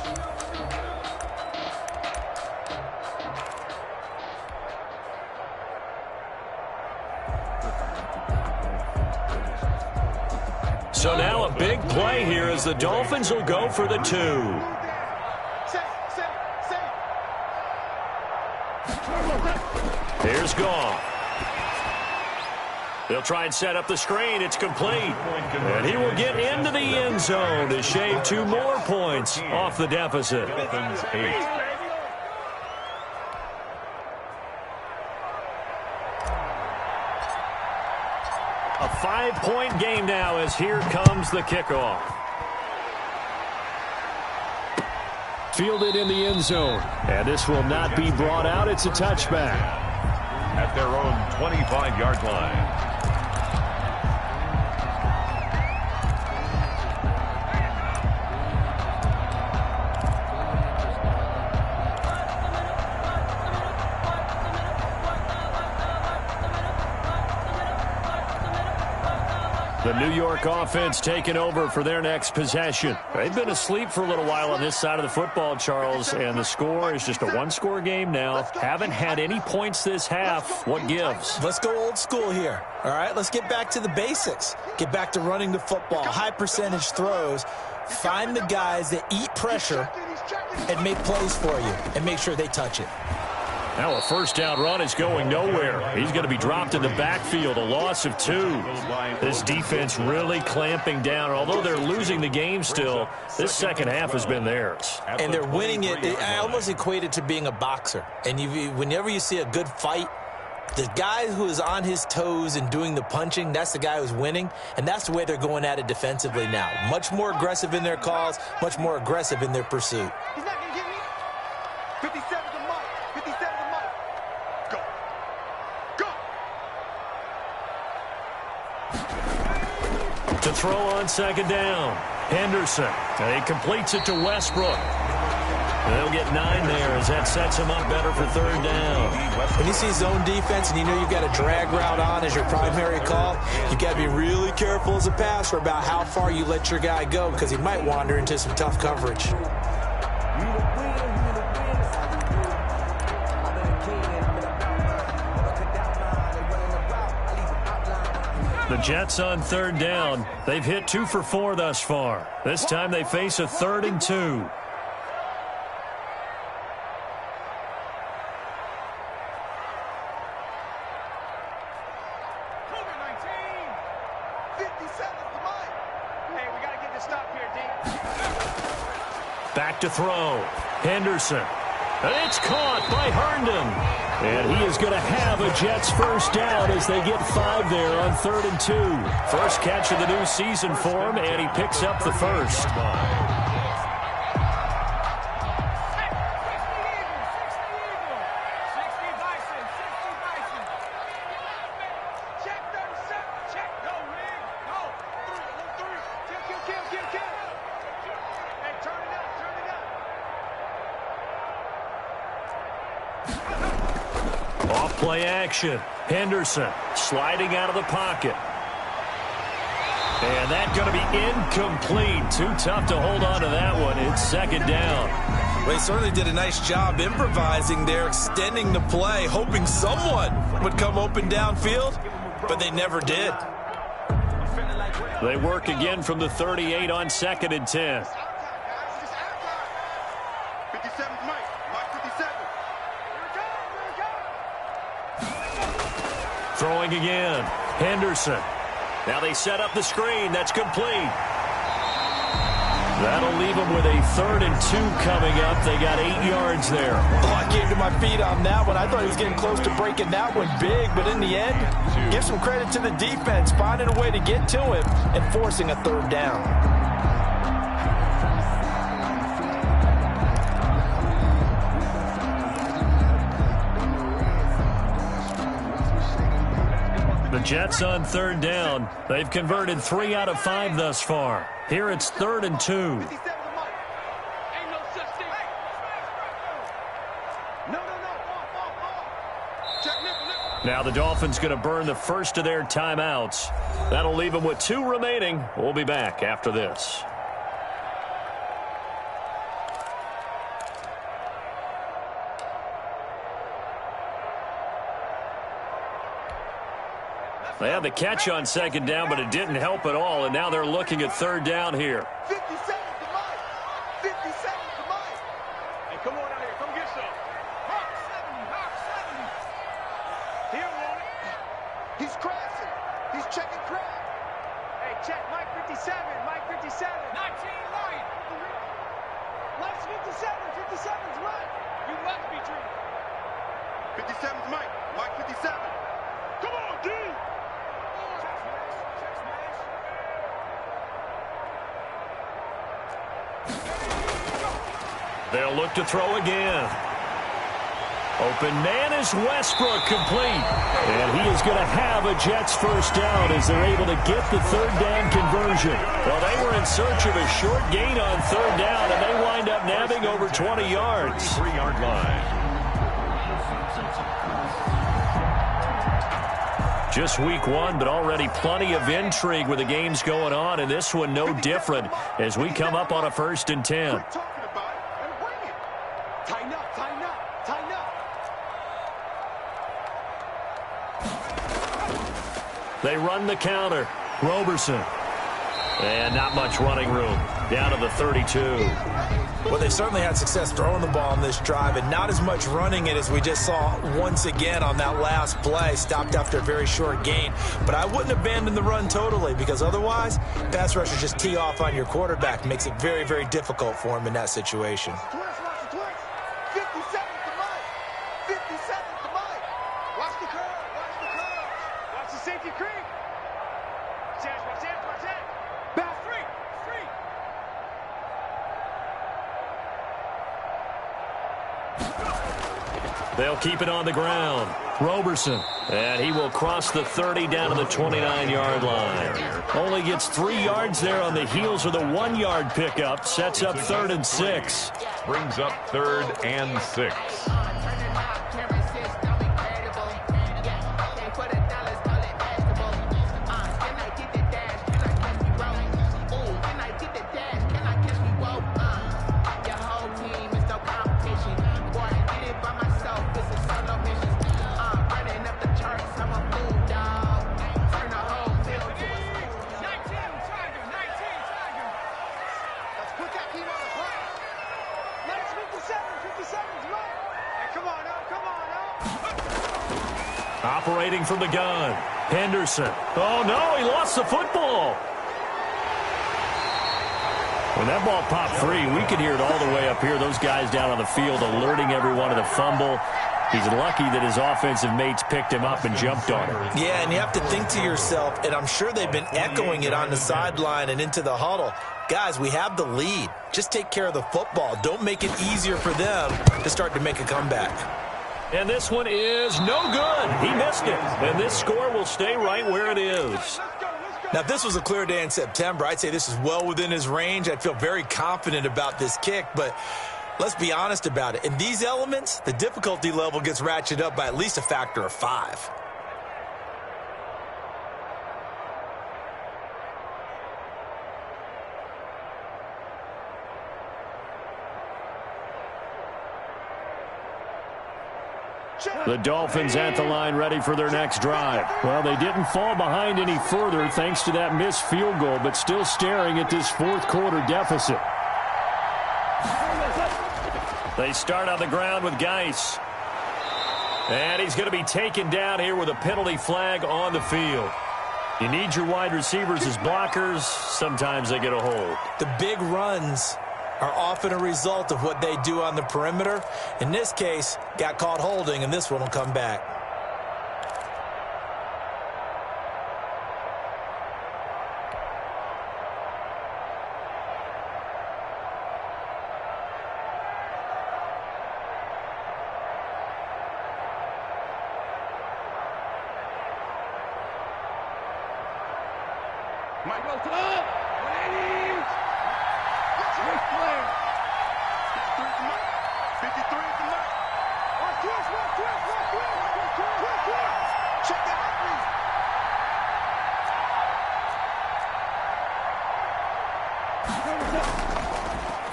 So now a big play here as the Dolphins will go for the 2. Here's Goff. They'll try and set up the screen. It's complete. And he will get into the end zone to shave 2 more points off the deficit.
Dolphins 8.
A 5-point game now as here comes the kickoff.
Fielded in the end zone. And this will not be brought out. It's a touchback.
At their own 25-yard line.
The New York offense taking over for their next possession. They've been asleep for a little while on this side of the football, Charles, and the score is just a 1-score game now. Haven't had any points this half. What gives?
Let's go old school here. All right, let's get back to the basics. Get back to running the football, high percentage throws. Find the guys that eat pressure and make plays for you and make sure they touch it.
Now a first down run is going nowhere. He's going to be dropped in the backfield, a loss of 2. This defense really clamping down. Although they're losing the game still, this second half has been theirs.
And they're winning it. I almost equate it to being a boxer. And whenever you see a good fight, the guy who is on his toes and doing the punching, that's the guy who's winning. And that's the way they're going at it defensively now. Much more aggressive in their calls, much more aggressive in their pursuit.
He's not going to get me. 57 to Mike. 57 to Mike. Go. Go.
To throw on second down. Henderson. He completes it to Westbrook. They'll get 9 there as that sets him up better for third down.
When you see zone defense and you know you've got a drag route on as your primary call, you've got to be really careful as a passer about how far you let your guy go because he might wander into some tough coverage.
The Jets on third down. They've hit 2 for 4 thus far. This time they face a 3rd and 2. Back to throw. Henderson. It's caught by Herndon. And he is going to have a Jets first down as they get 5 there on 3rd and 2. First catch of the new season for him, and he picks up the first. Play action. Henderson sliding out of the pocket. And that's going to be incomplete. Too tough to hold on to that one. It's second down.
Well, he certainly did a nice job improvising there, extending the play, hoping someone would come open downfield, but they never did.
They work again from the 38 on 2nd and 10.
57 Mike. Mike 57.
Throwing again. Henderson. Now they set up the screen. That's complete. That'll leave them with a 3rd and 2 coming up. They got 8 yards there.
Oh, I came to my feet on that one. I thought he was getting close to breaking that one big, but in the end, give some credit to the defense, finding a way to get to him and forcing a 3rd down.
The Jets on 3rd down. They've converted 3 out of 5 thus far. Here it's 3rd and 2. Now the Dolphins going to burn the first of their timeouts. That'll leave them with 2 remaining. We'll be back after this. They had the catch on second down, but it didn't help at all, and now they're looking at third down here.
50 seconds to Mike. 50 seconds to Mike. Hey, come on out here. Come get some. Hawk 70. Hawk 70. He don't want it. He's crashing. He's checking crash. Hey, check Mike 57. Mike 57. 19 right. Mike's 57. 57's right. You must be dreaming. 57's Mike. Mike 57. Come on, D.
They'll look to throw again. Open man is Westbrook, complete. And he is going to have a Jets first down as they're able to get the third down conversion. Well, they were in search of a short gain on third down, and they wind up nabbing over 20 yards.
3-yard line.
Just week one, but already plenty of intrigue with the games going on, and this one no different as we come up on a 1st and 10.
Quit talking about it and bring it. Tighten up, tighten up, tighten up.
They run the counter. Roberson. And not much running room. Down to the 32.
Well, they certainly had success throwing the ball on this drive and not as much running it as we just saw once again on that last play. Stopped after a very short gain. But I wouldn't abandon the run totally because otherwise, pass rushers just tee off on your quarterback. Makes it very, very difficult for him in that situation.
Twist, watch the twist. 50 seconds to Mike. 50 seconds to Mike. Watch the curve. Watch the curve. Watch the safety creep. Watch that. Watch that. Watch that. Back three. Three.
They'll keep it on the ground. Roberson. And he will cross the 30 down to the 29-yard line. Only gets 3 yards there on the heels of the 1-yard pickup. Sets up 3rd and 6.
Brings up 3rd and 6.
Operating from the gun. Henderson. Oh, no, he lost the football. When that ball popped free, we could hear it all the way up here. Those guys down on the field alerting everyone of the fumble. He's lucky that his offensive mates picked him up and jumped on him.
Yeah, and you have to think to yourself, and I'm sure they've been echoing it on the sideline and into the huddle. Guys, we have the lead. Just take care of the football. Don't make it easier for them to start to make a comeback.
And this one is no good. He missed it. And this score will stay right where it is.
Now, if this was a clear day in September, I'd say this is well within his range. I'd feel very confident about this kick, but let's be honest about it. In these elements, the difficulty level gets ratcheted up by at least a factor of 5.
The Dolphins at the line ready for their next drive. Well, they didn't fall behind any further thanks to that missed field goal, but still staring at this 4th quarter deficit. They start on the ground with Geis. And he's going to be taken down here with a penalty flag on the field. You need your wide receivers as blockers. Sometimes they get a hold.
The big runs are often a result of what they do on the perimeter. In this case, got caught holding, and this one will come back.
Mike goes to the 180. Big player. 53 to Mike. 53 to Mike. One twist. Check that out,
please.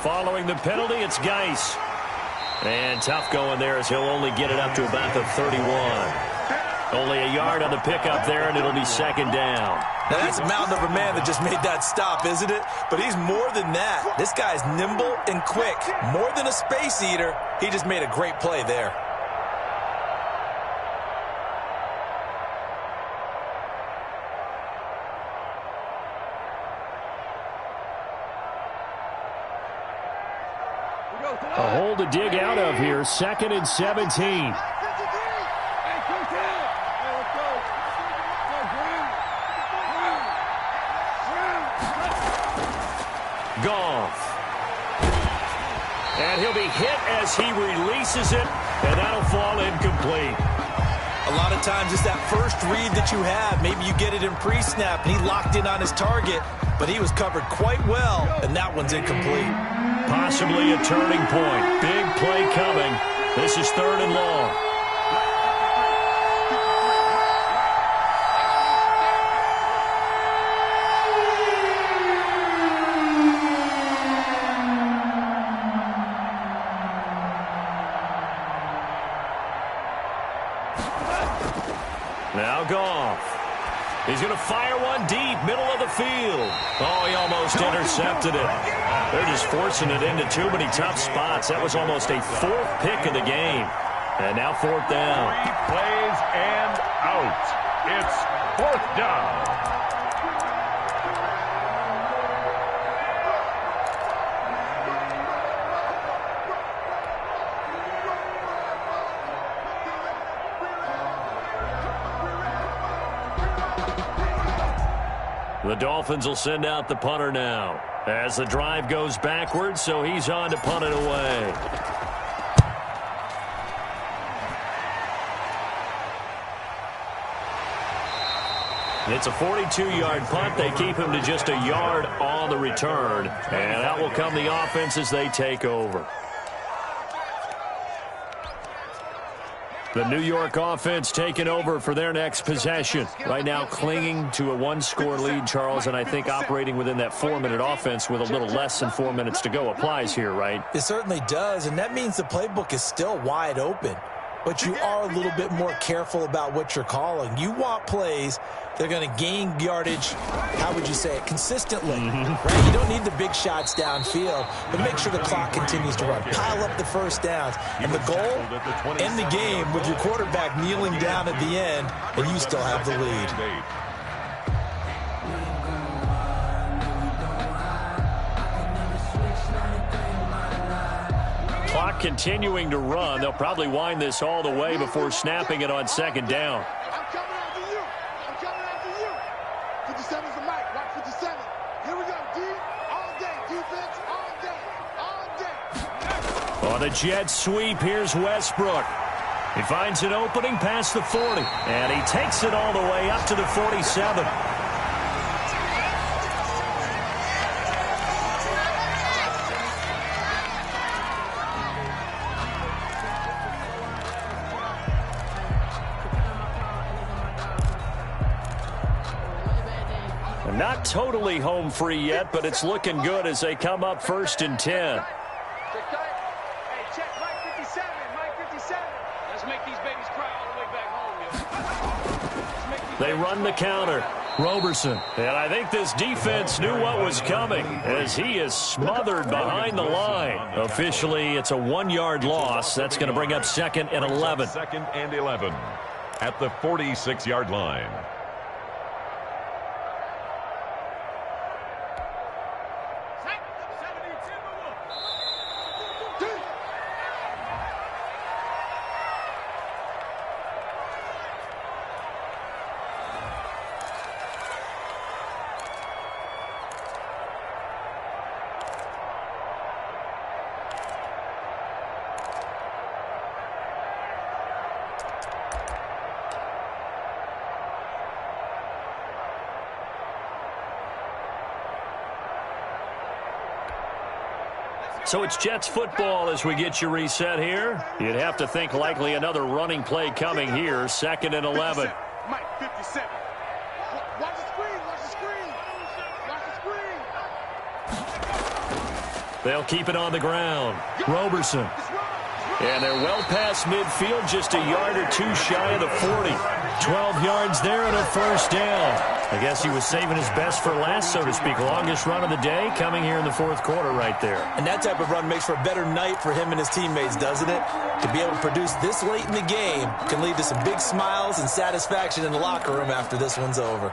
Following the penalty, it's Geis. And tough going there as he'll only get it up to about the 31. Only a yard on the pickup there, and it'll be second down.
Now, that's a mountain of a man that just made that stop, isn't it? But he's more than that. This guy's nimble and quick. More than a space eater, he just made a great play there.
A hole to dig out of here. 2nd and 17.
Goff. And he'll be hit as he releases it, and that'll fall incomplete.
A lot of times it's that first read that you have. Maybe you get it in pre-snap, and he locked in on his target, but he was covered quite well, and that one's incomplete.
Possibly a turning point. Big play coming. This is 3rd and long. Now Goff. He's going to fire one deep, middle of the field. Oh, he almost intercepted it. They're just forcing it into too many tough spots. That was almost a 4th pick of the game. And now 4th down.
3 plays and out. It's 4th down.
The Dolphins will send out the punter now as the drive goes backwards, so he's on to punt it away. It's a 42-yard punt. They keep him to just a yard on the return, and that will come the offense as they take over. The New York offense taking over for their next possession. Right now clinging to a 1-score lead, Charles, and I think operating within that 4-minute offense with a little less than 4 minutes to go applies here, right?
It certainly does, and that means the playbook is still wide open. But you are a little bit more careful about what you're calling. You want plays that are going to gain yardage, how would you say it, consistently. Right? You don't need the big shots downfield, but make sure the clock continues to run. Pile up the first downs. And the goal, end the game with your quarterback kneeling down at the end, and you still have the lead.
Clock continuing to run. They'll probably wind this all the way before snapping it on 2nd down.
I'm coming after you. I'm coming after you. 57's the mic. Watch 57. Here we go. D all day. Defense all day. All day.
On the jet sweep, here's Westbrook. He finds an opening past the 40, and he takes it all the way up to the 47. Not totally home free yet, but it's looking good as they come up 1st and 10.
Hey, check Mike 57. Mike 57. Let's make these babies cry all the way back home, yo.
They run the counter. Roberson. And I think this defense knew what was coming as he is smothered behind the line. Officially, it's a 1-yard loss. That's going to bring up 2nd and 11.
2nd and 11 at the 46-yard line.
So it's Jets football as we get you reset here. You'd have to think likely another running play coming here. 2nd and 11.
Mike 57. Watch the screen. Watch the screen. Watch the screen.
They'll keep it on the ground. Roberson. And they're well past midfield, just a yard or two shy of the 40. 12 yards there and a first down. I guess he was saving his best for last, so to speak. Longest run of the day coming here in the fourth quarter right there.
And that type of run makes for a better night for him and his teammates, doesn't it? To be able to produce this late in the game can lead to some big smiles and satisfaction in the locker room after this one's over.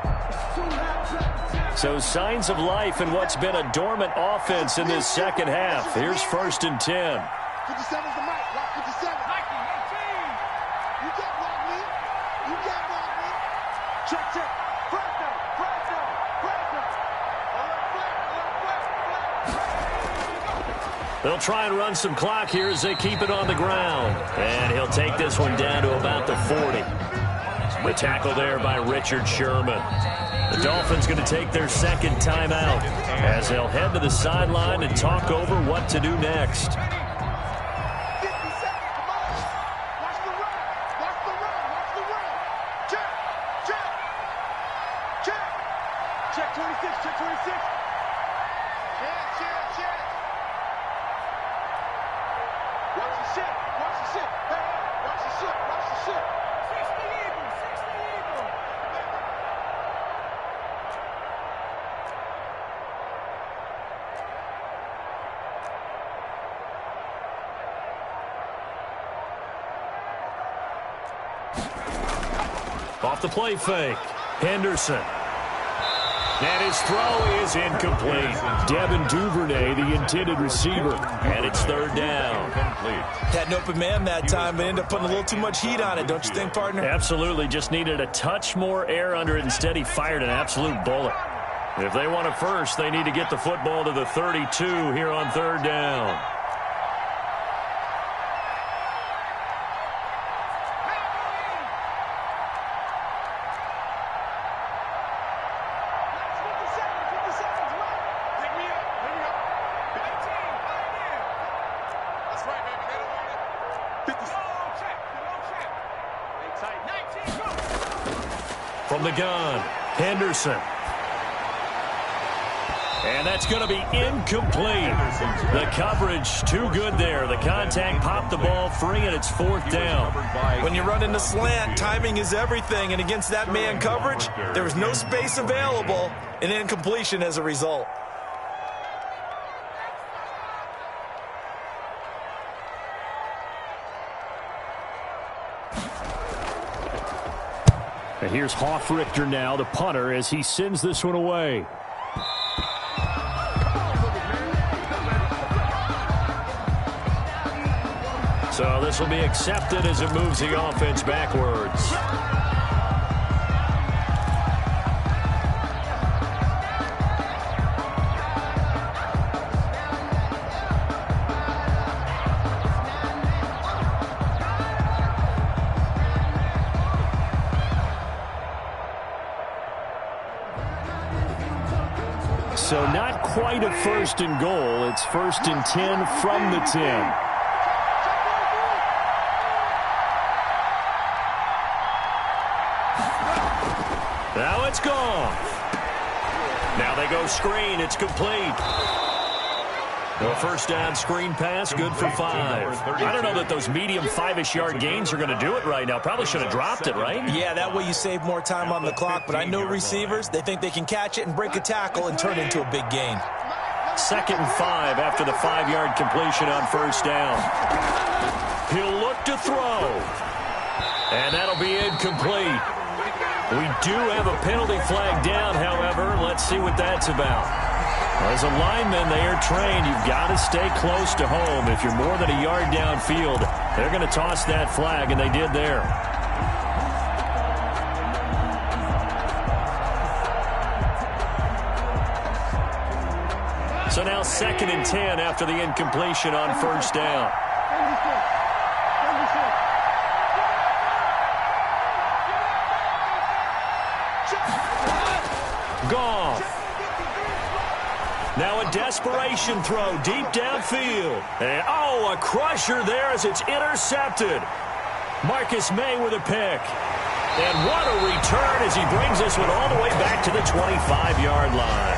So signs of life in what's been a dormant offense in this second half. Here's 1st and 10.
57's the mic. Watch 57. Mikey, 18. You can't block me. You can't block me. Check, check. Flag down. Flag down. Flag down.
They'll try and run some clock here as they keep it on the ground. And he'll take this one down to about the 40. The tackle there by Richard Sherman. The Dolphins going to take their second timeout as they'll head to the sideline and talk over what to do next.
57. Come on. Watch the run. Watch the run. Watch the run. Check. Check. Check. Check 26. Check 26. Check, check, check. Watch the shit. Watch the shit. Hey, watch the shit. Watch the shit. 60 Eagles. 60 Eagles.
Off the play fake. Henderson. And his throw is incomplete. Devin Duvernay, the intended receiver. And it's 3rd down.
Had an open man that time, but ended up putting a little too much heat on it, don't you think, partner?
Absolutely. Just needed a touch more air under it. Instead, he fired an absolute bullet. If they want it first, they need to get the football to the 32 here on 3rd down. From the gun, Henderson. And that's going to be incomplete. The coverage too good there. The contact popped the ball free, and it's 4th down.
When you run into slant, timing is everything. And against that man coverage, there was no space available, and incompletion as a result.
And here's Hoffrichter now, the punter, as he sends this one away.
So this will be accepted as it moves the offense backwards.
So not quite a 1st and goal. It's 1st and 10 from the 10.
Now it's gone. Now they go screen. It's complete. No 1st down screen pass, good for 5. I don't know that those medium 5-ish yard gains are going to do it right now. Probably should have dropped it, right?
Yeah, that way you save more time on the clock. But I know receivers, they think they can catch it and break a tackle and turn it into a big gain.
2nd and 5 after the 5-yard completion on 1st down. He'll look to throw. And that'll be incomplete. We do have a penalty flag down, however. Let's see what that's about. As a lineman, they are trained. You've got to stay close to home. If you're more than a yard downfield, they're going to toss that flag, and they did there. So now 2nd and 10 after the incompletion on 1st down. Goff. Now a desperation throw deep downfield. And, oh, a crusher there as it's intercepted. Marcus May with a pick. And what a return as he brings this one all the way back to the 25-yard line.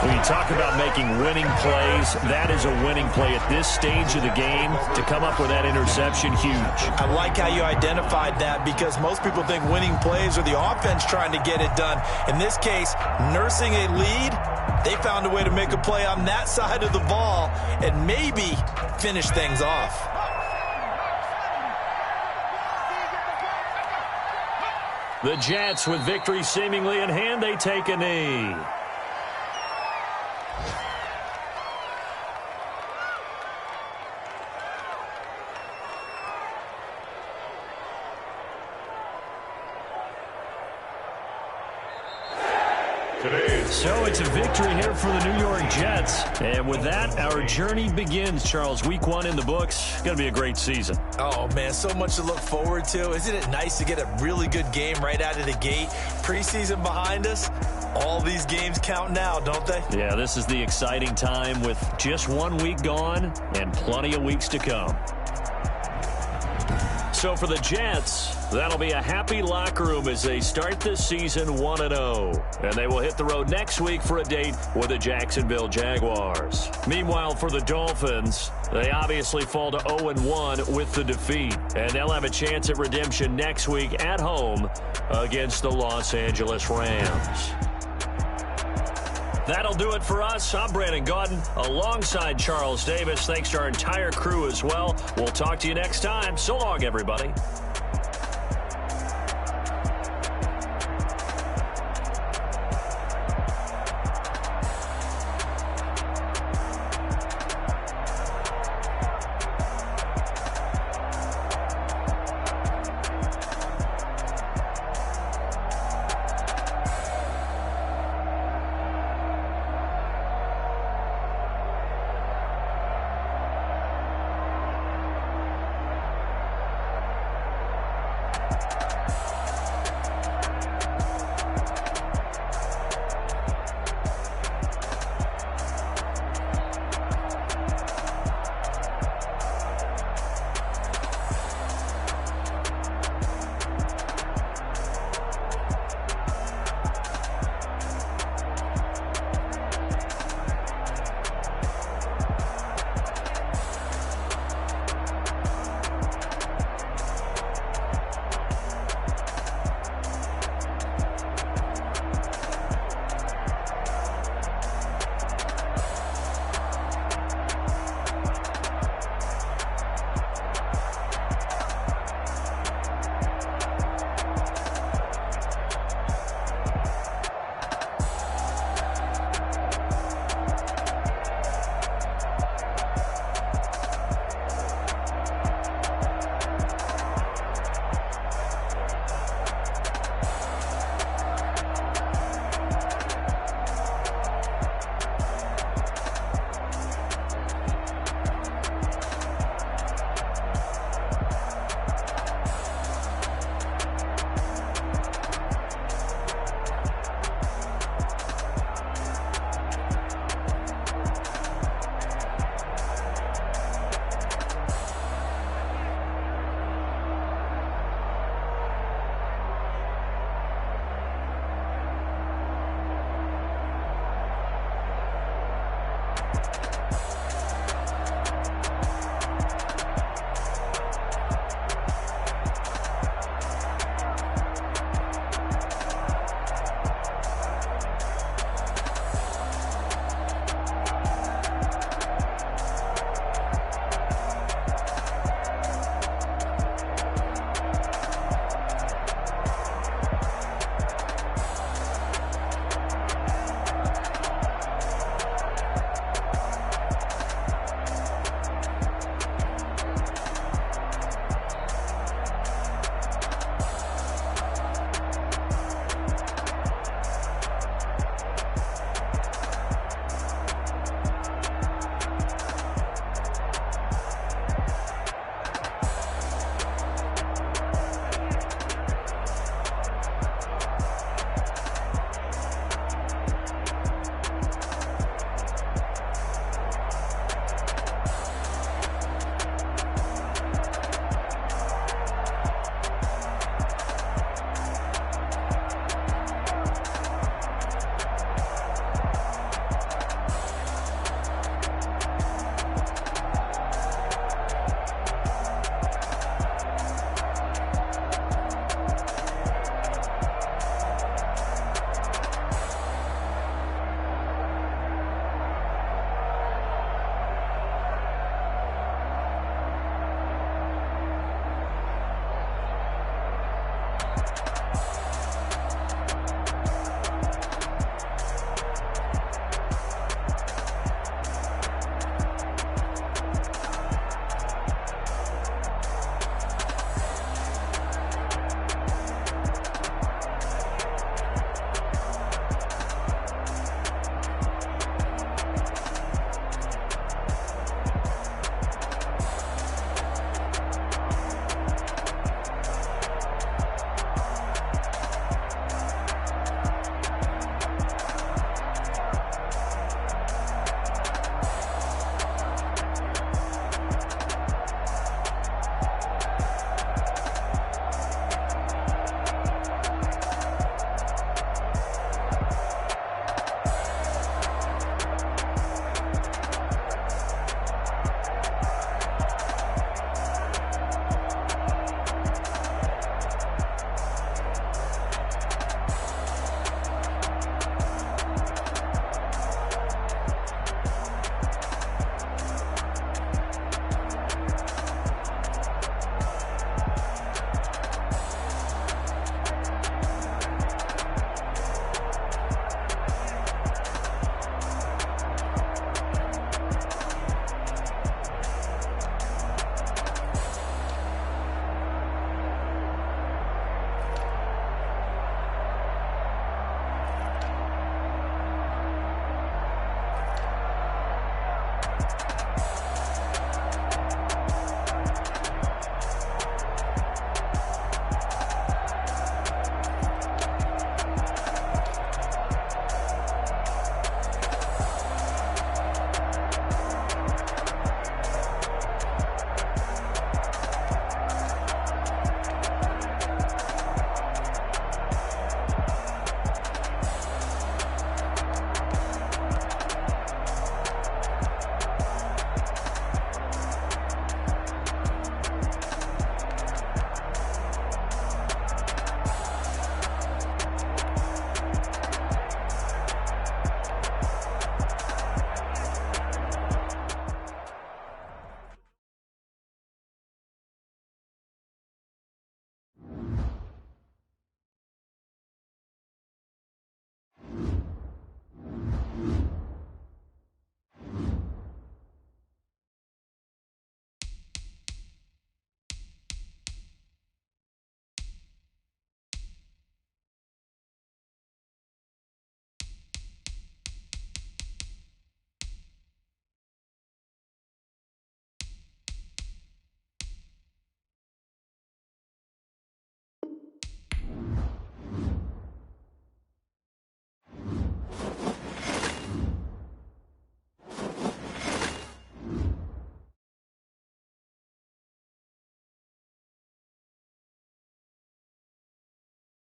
When you talk about making winning plays, that is a winning play at this stage of the game. To come up with that interception, huge.
I like how you identified that because most people think winning plays are the offense trying to get it done. In this case, nursing a lead, they found a way to make a play on that side of the ball and maybe finish things off.
The Jets, with victory seemingly in hand, they take a knee. So it's a victory here for the New York Jets. And with that, our journey begins, Charles. Week 1 in the books. Going to be a great season.
Oh, man, so much to look forward to. Isn't it nice to get a really good game right out of the gate? Preseason behind us. All these games count now, don't they?
Yeah, this is the exciting time with just 1 week gone and plenty of weeks to come. So for the Jets, that'll be a happy locker room as they start this season 1-0. And they will hit the road next week for a date with the Jacksonville Jaguars. Meanwhile, for the Dolphins, they obviously fall to 0-1 with the defeat. And they'll have a chance at redemption next week at home against the Los Angeles Rams. That'll do it for us. I'm Brandon Gaudin alongside Charles Davis. Thanks to our entire crew as well. We'll talk to you next time. So long, everybody.